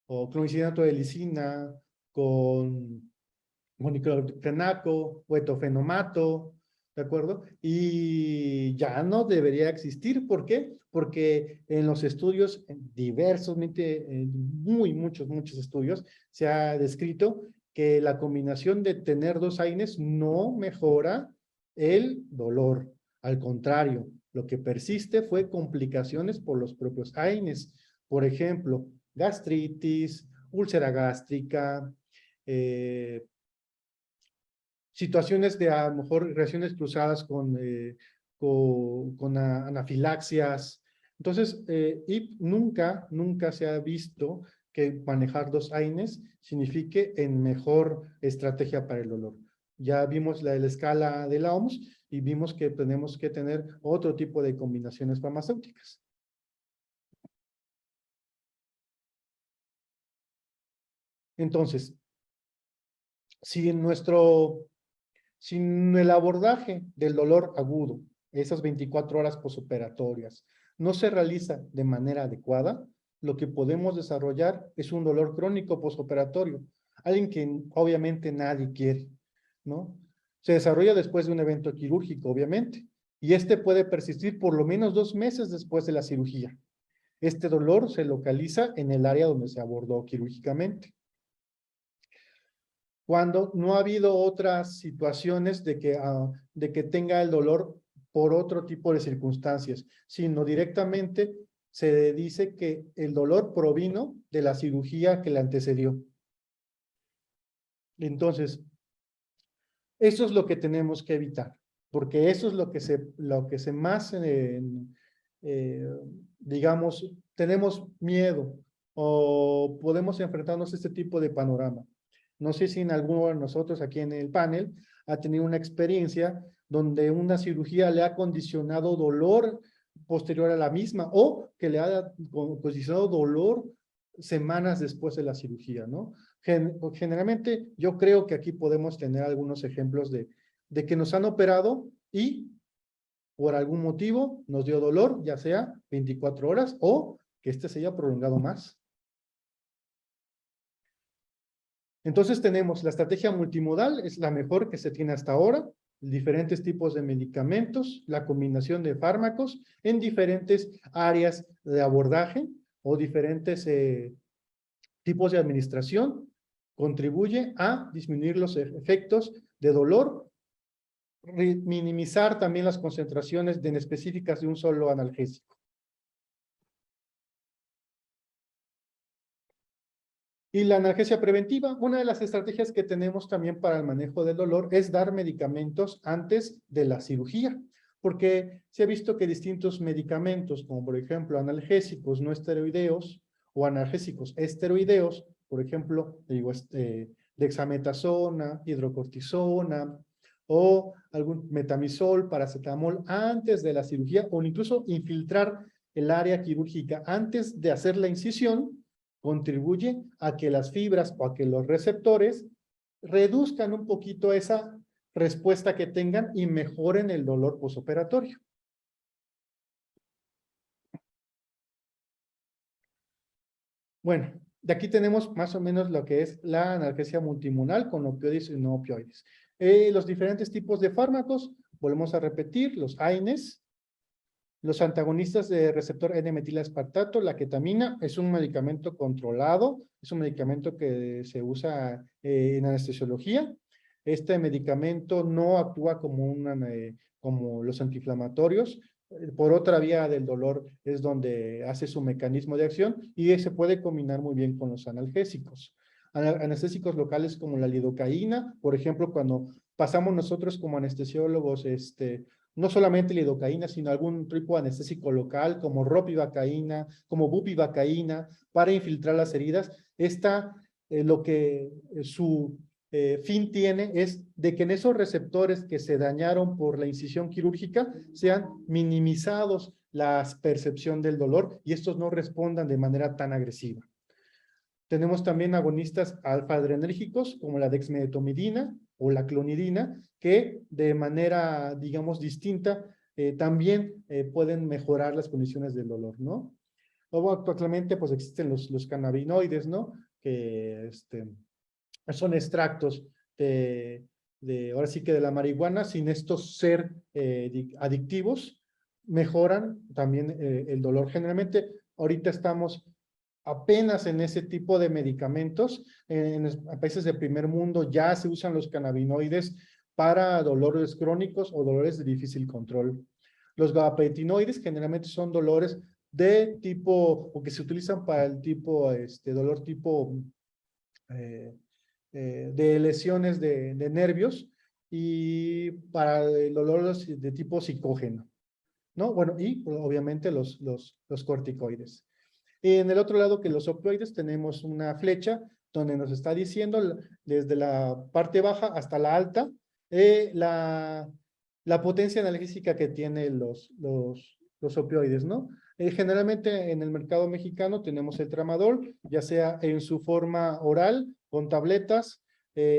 Speaker 2: o clonidinato de lisina, con diclofenaco, o etofenomato, ¿de acuerdo? Y ya no debería existir. ¿Por qué? Porque en los estudios, muchos estudios, se ha descrito que la combinación de tener dos AINES no mejora el dolor. Al contrario, lo que persiste fue complicaciones por los propios AINES. Por ejemplo, gastritis, úlcera gástrica, situaciones de a lo mejor reacciones cruzadas con anafilaxias. Entonces, y nunca se ha visto que manejar dos AINES signifique en mejor estrategia para el dolor. Ya vimos la escala de la OMS y vimos que tenemos que tener otro tipo de combinaciones farmacéuticas. Entonces, si en el abordaje del dolor agudo, esas 24 horas posoperatorias, no se realiza de manera adecuada, lo que podemos desarrollar es un dolor crónico posoperatorio, alguien que obviamente nadie quiere, ¿no? Se desarrolla después de un evento quirúrgico, obviamente, y puede persistir por lo menos 2 meses después de la cirugía. Este dolor se localiza en el área donde se abordó quirúrgicamente. Cuando no ha habido otras situaciones de que tenga el dolor por otro tipo de circunstancias, sino directamente se dice que el dolor provino de la cirugía que le antecedió. Entonces, eso es lo que tenemos que evitar, porque eso es lo que se más, digamos, tenemos miedo o podemos enfrentarnos a este tipo de panorama. No sé si en alguno de nosotros aquí en el panel ha tenido una experiencia donde una cirugía le ha condicionado dolor posterior a la misma o que le ha condicionado dolor semanas después de la cirugía, ¿no? Generalmente yo creo que aquí podemos tener algunos ejemplos de que nos han operado y por algún motivo nos dio dolor, ya sea 24 horas o que se haya prolongado más. Entonces tenemos la estrategia multimodal, es la mejor que se tiene hasta ahora, diferentes tipos de medicamentos, la combinación de fármacos en diferentes áreas de abordaje o diferentes tipos de administración, contribuye a disminuir los efectos de dolor, minimizar también las concentraciones específicas de un solo analgésico. Y la analgesia preventiva, una de las estrategias que tenemos también para el manejo del dolor es dar medicamentos antes de la cirugía, porque se ha visto que distintos medicamentos, como por ejemplo analgésicos no esteroideos o analgésicos esteroideos, por ejemplo, dexametasona, hidrocortisona o algún metamizol, paracetamol antes de la cirugía o incluso infiltrar el área quirúrgica antes de hacer la incisión contribuye a que las fibras o a que los receptores reduzcan un poquito esa respuesta que tengan y mejoren el dolor posoperatorio. Bueno, de aquí tenemos más o menos lo que es la analgesia multimonal con opioides y no opioides. Los diferentes tipos de fármacos, volvemos a repetir, los AINES, los antagonistas de receptor N-metilaspartato, la ketamina, es un medicamento controlado, es un medicamento que se usa en anestesiología. Este medicamento no actúa como los antiinflamatorios. Por otra vía del dolor es donde hace su mecanismo de acción y se puede combinar muy bien con los analgésicos. Anestésicos locales como la lidocaína, por ejemplo, cuando pasamos nosotros como anestesiólogos, no solamente lidocaína, sino algún tipo de anestésico local como ropivacaína, como bupivacaína, para infiltrar las heridas. Lo que su fin tiene es de que en esos receptores que se dañaron por la incisión quirúrgica sean minimizados la percepción del dolor y estos no respondan de manera tan agresiva. Tenemos también agonistas alfa-adrenérgicos como la dexmedetomidina o la clonidina, que de manera, digamos, distinta también pueden mejorar las condiciones del dolor, ¿no? Luego actualmente pues existen los cannabinoides, ¿no? Que son extractos ahora sí que de la marihuana, sin estos ser adictivos, mejoran también el dolor. Generalmente ahorita estamos apenas en ese tipo de medicamentos. En países de primer mundo ya se usan los cannabinoides para dolores crónicos o dolores de difícil control. Los gabapentinoides generalmente son dolores de tipo, o que se utilizan para el tipo, dolor tipo de lesiones de nervios y para el dolor de tipo psicógeno, ¿no? Bueno, y obviamente los corticoides. En el otro lado que los opioides tenemos una flecha donde nos está diciendo desde la parte baja hasta la alta la potencia analgésica que tienen los opioides, ¿no? Generalmente en el mercado mexicano tenemos el tramadol, ya sea en su forma oral, con tabletas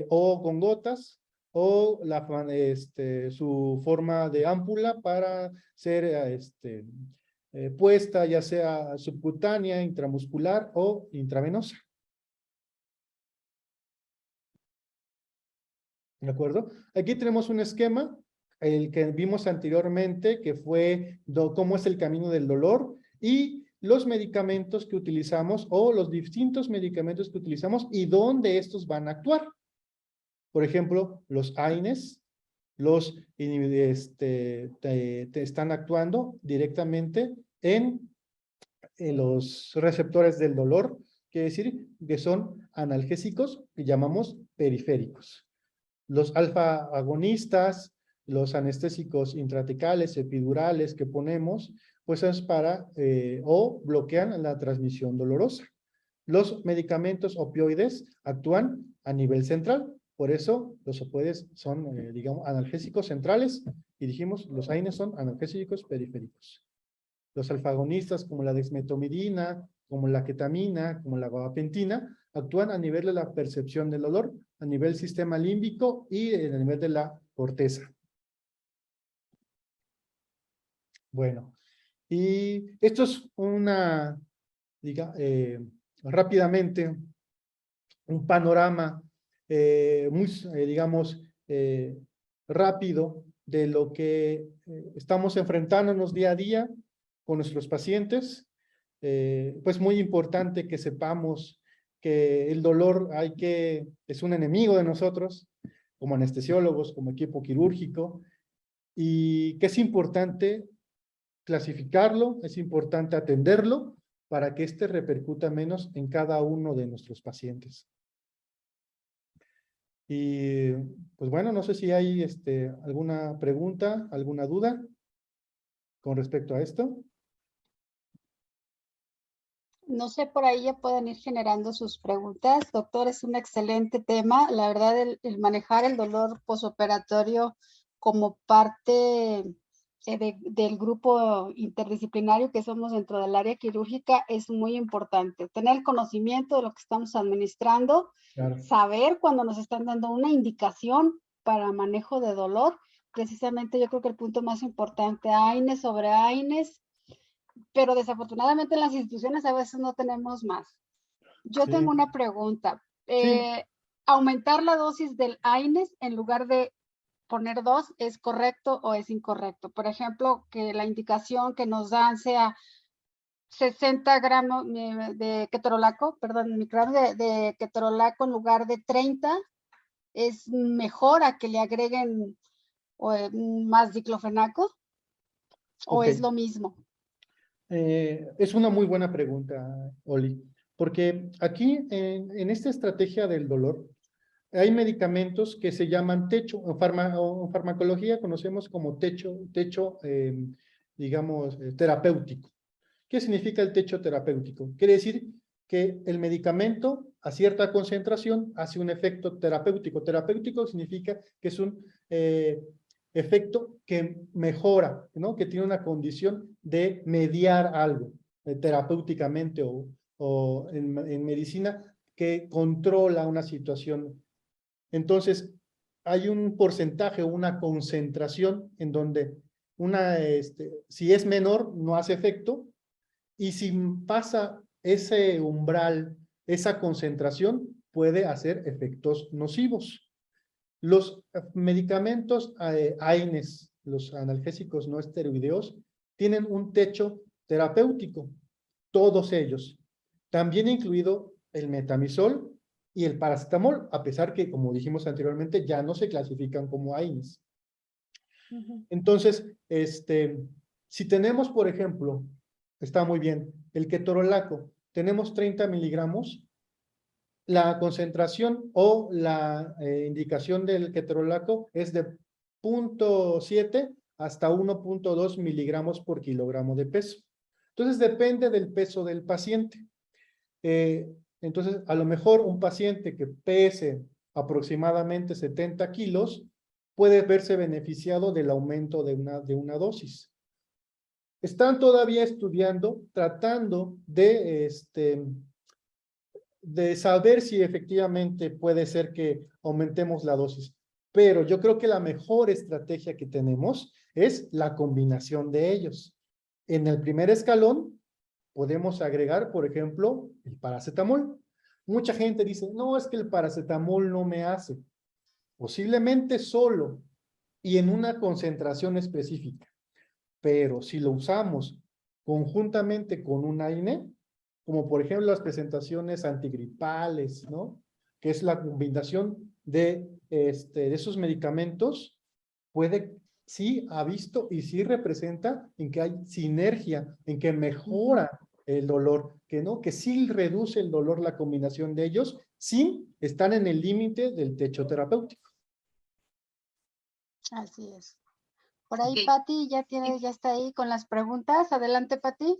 Speaker 2: o con gotas, o su forma de ámpula para ser puesta ya sea subcutánea, intramuscular o intravenosa. ¿De acuerdo? Aquí tenemos un esquema, el que vimos anteriormente, que fue cómo es el camino del dolor y los medicamentos que utilizamos o los distintos medicamentos que utilizamos y dónde estos van a actuar. Por ejemplo, los AINES, están actuando directamente en los receptores del dolor, quiere decir que son analgésicos que llamamos periféricos. Los alfa agonistas, los anestésicos intratecales, epidurales que ponemos, pues es para o bloquean la transmisión dolorosa. Los medicamentos opioides actúan a nivel central, por eso los opioides son, digamos, analgésicos centrales y dijimos los AINES son analgésicos periféricos. Los alfagonistas como la dexmetomidina, como la ketamina, como la gabapentina, actúan a nivel de la percepción del dolor, a nivel sistema límbico y a nivel de la corteza. Bueno, y esto es rápidamente, un panorama digamos, rápido de lo que estamos enfrentándonos día a día con nuestros pacientes. Pues muy importante que sepamos que el dolor es un enemigo de nosotros, como anestesiólogos, como equipo quirúrgico, y que es importante clasificarlo, es importante atenderlo para que repercuta menos en cada uno de nuestros pacientes. Y pues bueno, no sé si hay alguna pregunta, alguna duda con respecto a esto.
Speaker 1: No sé, por ahí ya pueden ir generando sus preguntas. Doctor, es un excelente tema. La verdad, el manejar el dolor posoperatorio como parte del grupo interdisciplinario que somos dentro del área quirúrgica es muy importante. Tener conocimiento de lo que estamos administrando,
Speaker 2: Claro.
Speaker 1: saber cuando nos están dando una indicación para manejo de dolor. Precisamente yo creo que el punto más importante, AINES sobre AINES, pero desafortunadamente en las instituciones a veces no tenemos más. Yo
Speaker 2: Sí.
Speaker 1: tengo una pregunta.
Speaker 2: Sí.
Speaker 1: ¿Aumentar la dosis del AINES en lugar de poner 2 es correcto o es incorrecto? Por ejemplo, que la indicación que nos dan sea 60 gramos de ketorolaco, perdón, microgramos de ketorolaco en lugar de 30, ¿es mejor a que le agreguen más diclofenaco o
Speaker 2: Ok.
Speaker 1: es lo mismo?
Speaker 2: Es una muy buena pregunta, Oli, porque aquí en esta estrategia del dolor hay medicamentos que se llaman techo, en farmacología conocemos como techo, digamos, terapéutico. ¿Qué significa el techo terapéutico? Quiere decir que el medicamento a cierta concentración hace un efecto terapéutico. Terapéutico significa que es un efecto que mejora, ¿no? Que tiene una condición de mediar algo terapéuticamente o en medicina que controla una situación. Entonces, hay un porcentaje, una concentración en donde si es menor, no hace efecto, y si pasa ese umbral, esa concentración, puede hacer efectos nocivos. Los medicamentos AINES, los analgésicos no esteroideos, tienen un techo terapéutico, todos ellos. También incluido el metamizol y el paracetamol, a pesar que, como dijimos anteriormente, ya no se clasifican como AINES. Entonces, si tenemos, por ejemplo, está muy bien, el ketorolaco, tenemos 30 miligramos, la concentración o la indicación del ketorolaco es de 0.7 hasta 1.2 miligramos por kilogramo de peso. Entonces, depende del peso del paciente. Entonces, a lo mejor un paciente que pese aproximadamente 70 kilos puede verse beneficiado del aumento de una dosis. Están todavía estudiando, tratando de saber si efectivamente puede ser que aumentemos la dosis. Pero yo creo que la mejor estrategia que tenemos es la combinación de ellos. En el primer escalón podemos agregar, por ejemplo, el paracetamol. Mucha gente dice, no, es que el paracetamol no me hace. Posiblemente solo y en una concentración específica. Pero si lo usamos conjuntamente con un AINE, como por ejemplo las presentaciones antigripales, ¿no? Que es la combinación de esos medicamentos, sí ha visto y sí representa en que hay sinergia, en que mejora el dolor, que sí reduce el dolor la combinación de ellos, sin estar en el límite del techo terapéutico.
Speaker 1: Así es. Por ahí,
Speaker 3: Ok.
Speaker 1: Pati, ya está ahí con las preguntas. Adelante, Pati.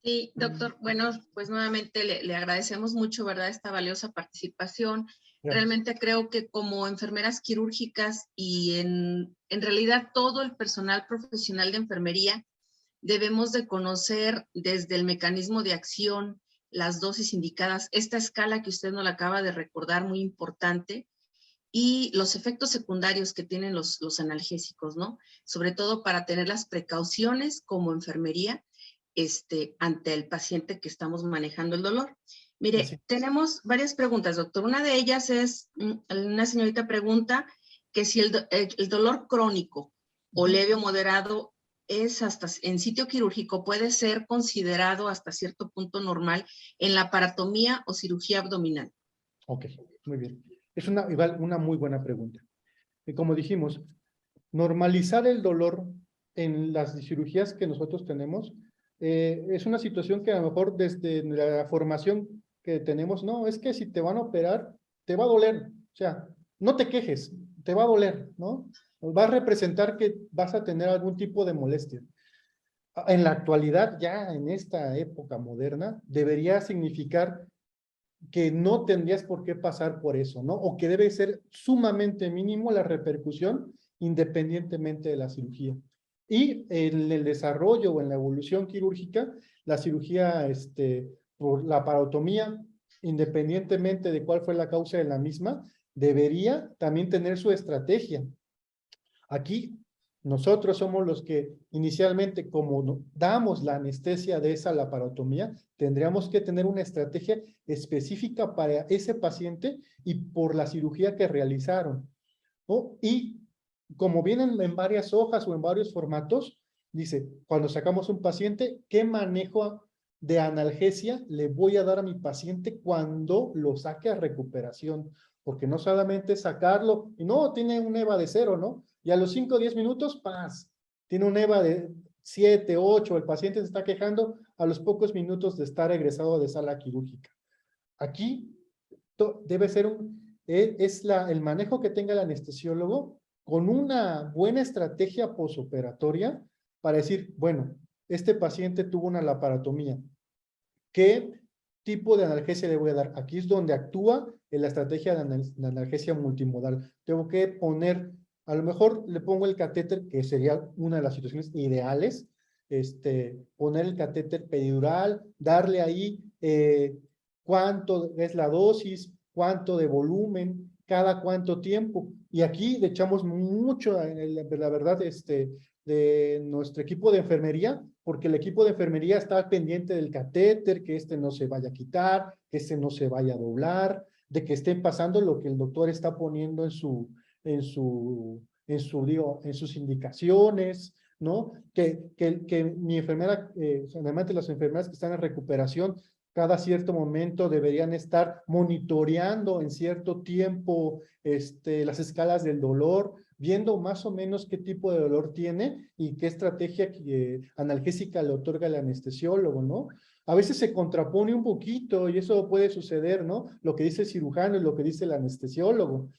Speaker 3: Sí, doctor. Bueno, pues nuevamente le agradecemos mucho, ¿verdad?, esta valiosa participación. Realmente creo que como enfermeras quirúrgicas y en realidad todo el personal profesional de enfermería debemos de conocer desde el mecanismo de acción, las dosis indicadas, esta escala que usted nos la acaba de recordar, muy importante, y los efectos secundarios que tienen los analgésicos, ¿no? Sobre todo para tener las precauciones como enfermería ante el paciente que estamos manejando el dolor. Mire, tenemos varias preguntas, doctor. Una de ellas es, una señorita pregunta que si el dolor crónico o leve o moderado es hasta en sitio quirúrgico, puede ser considerado hasta cierto punto normal en la paratomía o cirugía abdominal.
Speaker 2: Ok, muy bien. Es igual una muy buena pregunta. Y como dijimos, normalizar el dolor en las cirugías que nosotros tenemos es una situación que a lo mejor desde la formación que tenemos, no, es que si te van a operar, te va a doler. O sea, no te quejes, te va a doler, ¿no? Va a representar que vas a tener algún tipo de molestia. En la actualidad, ya en esta época moderna, debería significar que no tendrías por qué pasar por eso, ¿no? O que debe ser sumamente mínimo la repercusión independientemente de la cirugía. Y en el desarrollo o en la evolución quirúrgica, la cirugía por la parotomía, independientemente de cuál fue la causa de la misma, debería también tener su estrategia. Aquí nosotros somos los que inicialmente, como damos la anestesia de esa laparotomía, tendríamos que tener una estrategia específica para ese paciente y por la cirugía que realizaron, ¿no? Y como vienen en varias hojas o en varios formatos, dice, cuando sacamos un paciente, ¿qué manejo de analgesia le voy a dar a mi paciente cuando lo saque a recuperación? Porque no solamente sacarlo, y no, tiene un EVA de 0, ¿no? Y a los 5 o 10 minutos, ¡paz! Tiene un EVA de 7, 8, el paciente se está quejando a los pocos minutos de estar egresado de sala quirúrgica. Aquí debe ser el manejo que tenga el anestesiólogo con una buena estrategia posoperatoria para decir, bueno, este paciente tuvo una laparotomía. ¿Qué tipo de analgesia le voy a dar? Aquí es donde actúa en la estrategia de analgesia multimodal. Tengo que poner, a lo mejor le pongo el catéter, que sería una de las situaciones ideales, poner el catéter peridural, darle ahí cuánto es la dosis, cuánto de volumen, cada cuánto tiempo. Y aquí le echamos mucho, la verdad, de nuestro equipo de enfermería, porque el equipo de enfermería está pendiente del catéter, que no se vaya a quitar, que no se vaya a doblar, de que esté pasando lo que el doctor está poniendo en sus indicaciones, ¿no? Que mi enfermera, generalmente las enfermeras que están en recuperación, cada cierto momento deberían estar monitoreando en cierto tiempo las escalas del dolor, viendo más o menos qué tipo de dolor tiene y qué estrategia analgésica le otorga el anestesiólogo, ¿no? A veces se contrapone un poquito y eso puede suceder, ¿no? Lo que dice el cirujano y lo que dice el anestesiólogo.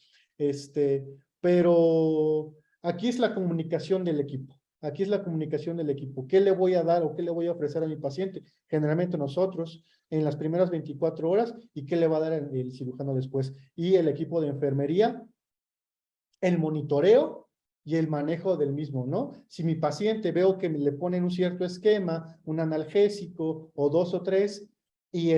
Speaker 2: Pero aquí es la comunicación del equipo. Aquí es la comunicación del equipo. ¿Qué le voy a dar o qué le voy a ofrecer a mi paciente? Generalmente nosotros en las primeras 24 horas y qué le va a dar el cirujano después. Y el equipo de enfermería, el monitoreo y el manejo del mismo, ¿no? Si mi paciente veo que le ponen un cierto esquema, un analgésico o 2 o 3 y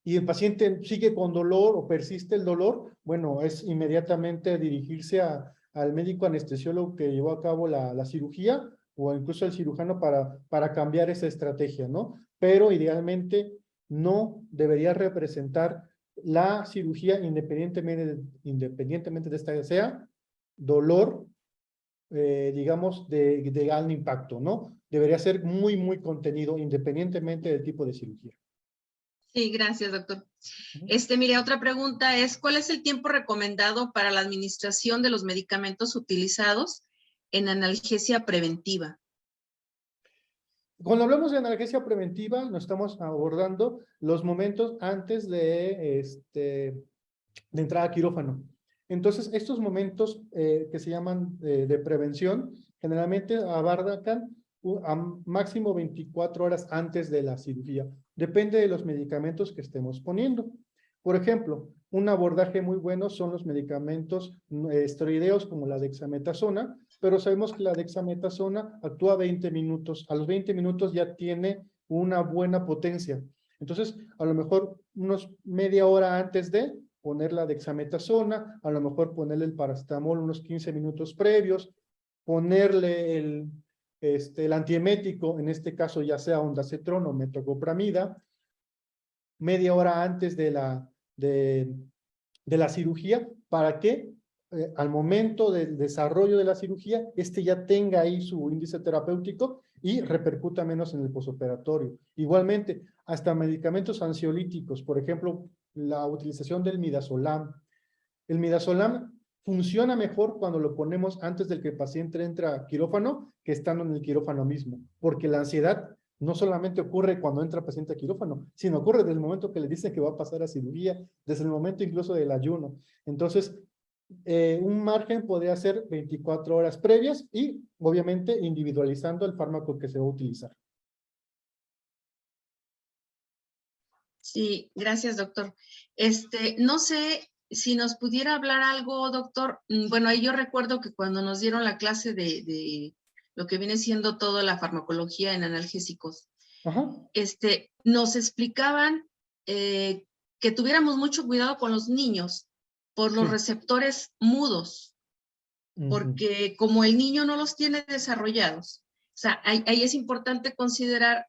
Speaker 2: y el paciente sigue con dolor o persiste el dolor, bueno, es inmediatamente dirigirse al médico anestesiólogo que llevó a cabo la cirugía o incluso al cirujano para cambiar esa estrategia, ¿no? Pero idealmente no debería representar la cirugía independientemente de esta sea dolor, digamos, de gran impacto, ¿no? Debería ser muy, muy contenido independientemente del tipo de cirugía.
Speaker 3: Sí, gracias, doctor. Mire, otra pregunta es, ¿cuál es el tiempo recomendado para la administración de los medicamentos utilizados en analgesia preventiva?
Speaker 2: Cuando hablamos de analgesia preventiva, nos estamos abordando los momentos antes de entrada a quirófano. Entonces, estos momentos que se llaman de prevención, generalmente abarcan a máximo 24 horas antes de la cirugía. Depende de los medicamentos que estemos poniendo. Por ejemplo, un abordaje muy bueno son los medicamentos esteroideos como la dexametasona, pero sabemos que la dexametasona actúa 20 minutos. A los 20 minutos ya tiene una buena potencia. Entonces, a lo mejor unos media hora antes de poner la dexametasona, a lo mejor ponerle el paracetamol unos 15 minutos previos, ponerle el antiemético, en este caso ya sea ondansetron o metoclopramida, media hora antes de la cirugía, para que al momento del desarrollo de la cirugía, ya tenga ahí su índice terapéutico y repercuta menos en el posoperatorio. Igualmente, hasta medicamentos ansiolíticos, por ejemplo, la utilización del midazolam. El midazolam funciona mejor cuando lo ponemos antes del que el paciente entra a quirófano que estando en el quirófano mismo, porque la ansiedad no solamente ocurre cuando entra el paciente a quirófano, sino ocurre desde el momento que le dicen que va a pasar a cirugía, desde el momento incluso del ayuno. Entonces, Un margen podría ser 24 horas previas y obviamente individualizando el fármaco que se va a utilizar.
Speaker 3: Sí, gracias, doctor. No sé si nos pudiera hablar algo, doctor. Bueno, ahí yo recuerdo que cuando nos dieron la clase de lo que viene siendo toda la farmacología en analgésicos,
Speaker 2: Ajá.
Speaker 3: Nos explicaban que tuviéramos mucho cuidado con los niños por los
Speaker 2: Sí.
Speaker 3: receptores mudos, porque como el niño no los tiene desarrollados, o sea, ahí es importante considerar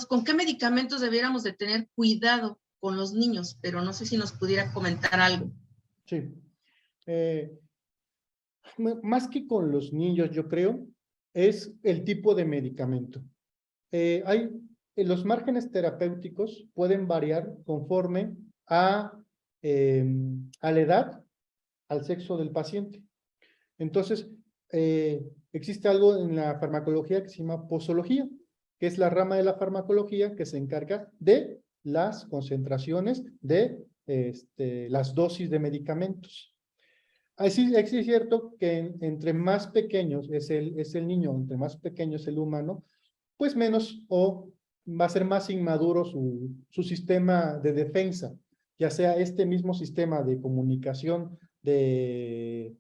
Speaker 3: con qué medicamentos debiéramos de tener cuidado con los niños, pero no sé si nos pudiera comentar algo.
Speaker 2: Sí. Más que con los niños, yo creo, es el tipo de medicamento. Los márgenes terapéuticos pueden variar conforme a la edad, al sexo del paciente. Entonces, existe algo en la farmacología que se llama posología, que es la rama de la farmacología que se encarga de las concentraciones de las dosis de medicamentos. Así es cierto que entre más pequeños es el niño, entre más pequeño es el humano, pues menos o va a ser más inmaduro su sistema de defensa, ya sea este mismo sistema de comunicación de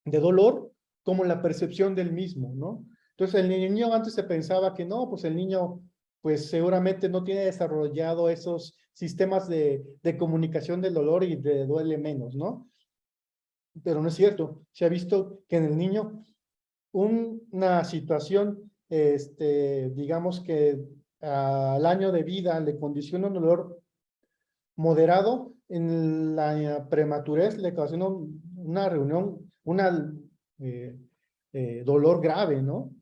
Speaker 2: dolor, como la percepción del mismo, ¿no? Entonces, el niño antes se pensaba que no, pues el niño, pues seguramente no tiene desarrollado esos sistemas de comunicación del dolor y le duele menos, ¿no? Pero no es cierto. Se ha visto que en el niño una situación, digamos que al año de vida le condiciona un dolor moderado, en la prematurez le ocasiona dolor grave, ¿no?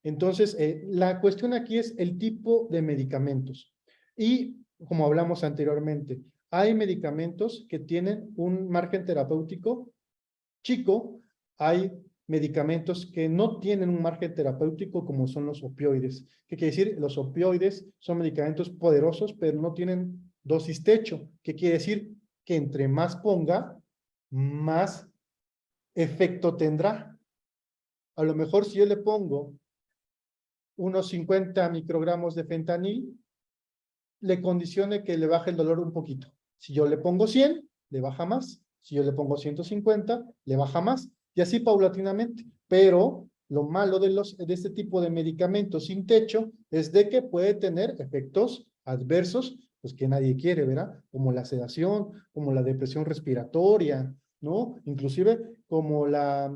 Speaker 2: Entonces, la cuestión aquí es el tipo de medicamentos. Y, como hablamos anteriormente, hay medicamentos que tienen un margen terapéutico chico, hay medicamentos que no tienen un margen terapéutico como son los opioides. ¿Qué quiere decir? Los opioides son medicamentos poderosos, pero no tienen dosis techo. ¿Qué quiere decir? Que entre más ponga, más efecto tendrá. A lo mejor si yo le pongo unos 50 microgramos de fentanil, le condicione que le baje el dolor un poquito. Si yo le pongo 100, le baja más. Si yo le pongo 150, le baja más. Y así paulatinamente. Pero lo malo de este tipo de medicamentos sin techo es de que puede tener efectos adversos, pues que nadie quiere, ¿verdad? Como la sedación, como la depresión respiratoria, ¿no? Inclusive como la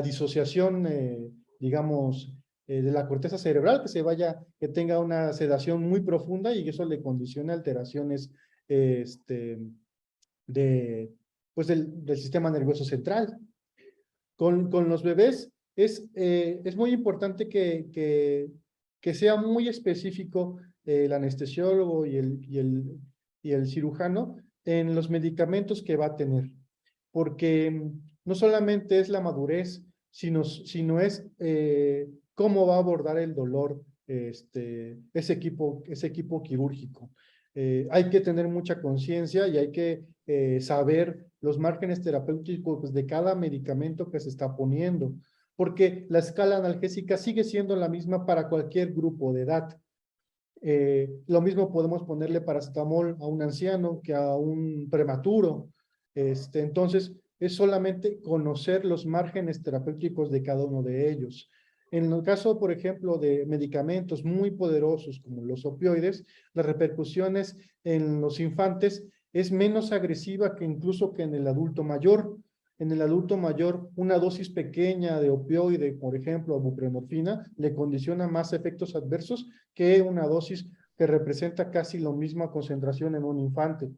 Speaker 2: disociación, digamos, de la corteza cerebral, que tenga una sedación muy profunda y eso le condiciona alteraciones pues del sistema nervioso central. Con los bebés es muy importante que sea muy específico el anestesiólogo y el cirujano en los medicamentos que va a tener, porque no solamente es la madurez, sino es cómo va a abordar el dolor ese equipo quirúrgico. Hay que tener mucha conciencia y hay que saber los márgenes terapéuticos de cada medicamento que se está poniendo, porque la escala analgésica sigue siendo la misma para cualquier grupo de edad. Lo mismo podemos ponerle paracetamol a un anciano que a un prematuro. Entonces, es solamente conocer los márgenes terapéuticos de cada uno de ellos. En el caso, por ejemplo, de medicamentos muy poderosos como los opioides, las repercusiones en los infantes es menos agresiva que incluso que en el adulto mayor. En el adulto mayor, una dosis pequeña de opioide, por ejemplo, buprenorfina, le condiciona más efectos adversos que una dosis que representa casi la misma concentración en un infante.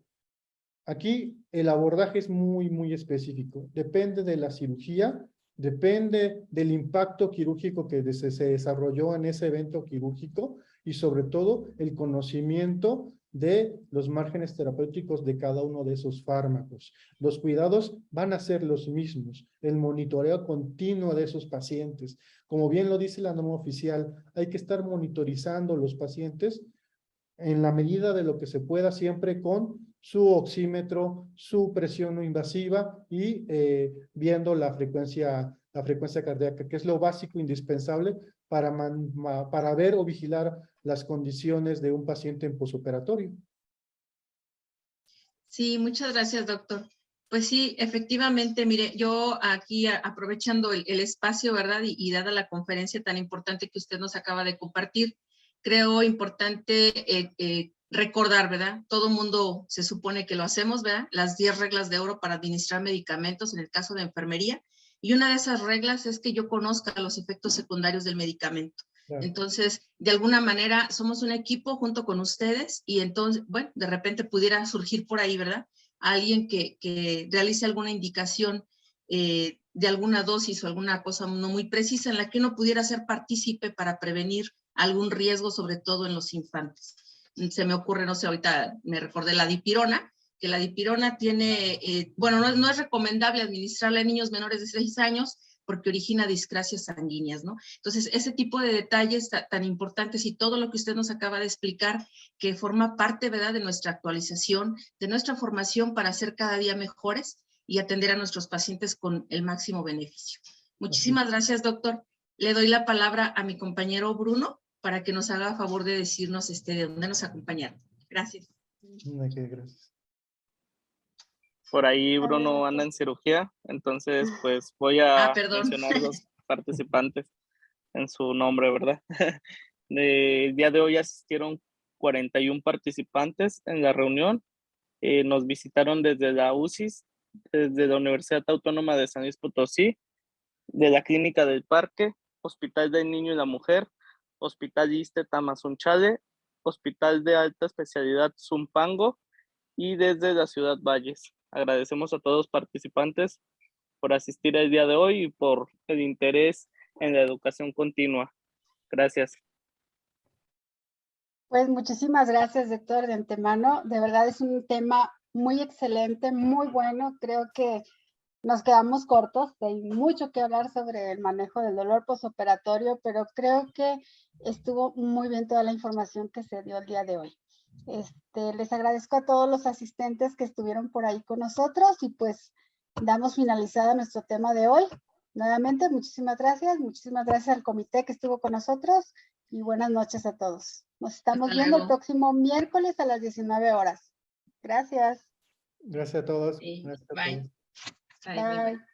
Speaker 2: Aquí el abordaje es muy, muy específico. Depende de la cirugía, depende del impacto quirúrgico que se desarrolló en ese evento quirúrgico y sobre todo el conocimiento de los márgenes terapéuticos de cada uno de esos fármacos. Los cuidados van a ser los mismos, el monitoreo continuo de esos pacientes. Como bien lo dice la norma oficial, hay que estar monitorizando los pacientes en la medida de lo que se pueda, siempre con su oxímetro, su presión no invasiva y viendo la frecuencia cardíaca, que es lo básico indispensable para ver o vigilar las condiciones de un paciente en posoperatorio.
Speaker 3: Sí, muchas gracias, doctor. Pues sí, efectivamente, mire, yo aquí aprovechando el espacio, ¿verdad? Y dada la conferencia tan importante que usted nos acaba de compartir, creo importante recordar, ¿verdad? Todo mundo se supone que lo hacemos, ¿verdad? Las 10 reglas de oro para administrar medicamentos en el caso de enfermería. Y una de esas reglas es que yo conozca los efectos secundarios del medicamento.
Speaker 2: Claro.
Speaker 3: Entonces, de alguna manera, somos un equipo junto con ustedes y entonces, bueno, de repente pudiera surgir por ahí, ¿verdad? Alguien que realice alguna indicación de alguna dosis o alguna cosa no muy precisa en la que uno pudiera ser partícipe para prevenir algún riesgo, sobre todo en los infantes. Se me ocurre, no sé, ahorita me recordé la dipirona, que la dipirona tiene, bueno, no es recomendable administrarla a niños menores de 6 años porque origina discrasias sanguíneas, ¿no? Entonces, ese tipo de detalles tan importantes y todo lo que usted nos acaba de explicar, que forma parte, ¿verdad?, de nuestra actualización, de nuestra formación para ser cada día mejores y atender a nuestros pacientes con el máximo beneficio. Muchísimas gracias, doctor. Le doy la palabra a mi compañero Bruno para que nos haga favor de decirnos de dónde nos acompañaron. Gracias.
Speaker 2: Gracias.
Speaker 4: Por ahí Bruno anda en cirugía, entonces pues voy a mencionar los participantes en su nombre, ¿verdad? El día de hoy asistieron 41 participantes en la reunión. Nos visitaron desde la UCIS, desde la Universidad Autónoma de San Luis Potosí, de la Clínica del Parque, Hospital del Niño y la Mujer, Hospital ISSSTE Tamazunchale, Hospital de Alta Especialidad Zumpango y desde la Ciudad Valles. Agradecemos a todos los participantes por asistir el día de hoy y por el interés en la educación continua. Gracias.
Speaker 1: Pues muchísimas gracias, doctor, de antemano. De verdad es un tema muy excelente, muy bueno. Creo que nos quedamos cortos, hay mucho que hablar sobre el manejo del dolor posoperatorio, pero creo que estuvo muy bien toda la información que se dio el día de hoy. Les agradezco a todos los asistentes que estuvieron por ahí con nosotros y pues damos finalizada nuestro tema de hoy. Nuevamente, muchísimas gracias al comité que estuvo con nosotros y buenas noches a todos. Nos estamos viendo el próximo miércoles a las 19 horas. Gracias.
Speaker 2: Gracias a todos.
Speaker 3: Sí,
Speaker 2: Gracias a
Speaker 3: bye.
Speaker 2: todos.
Speaker 3: Bye.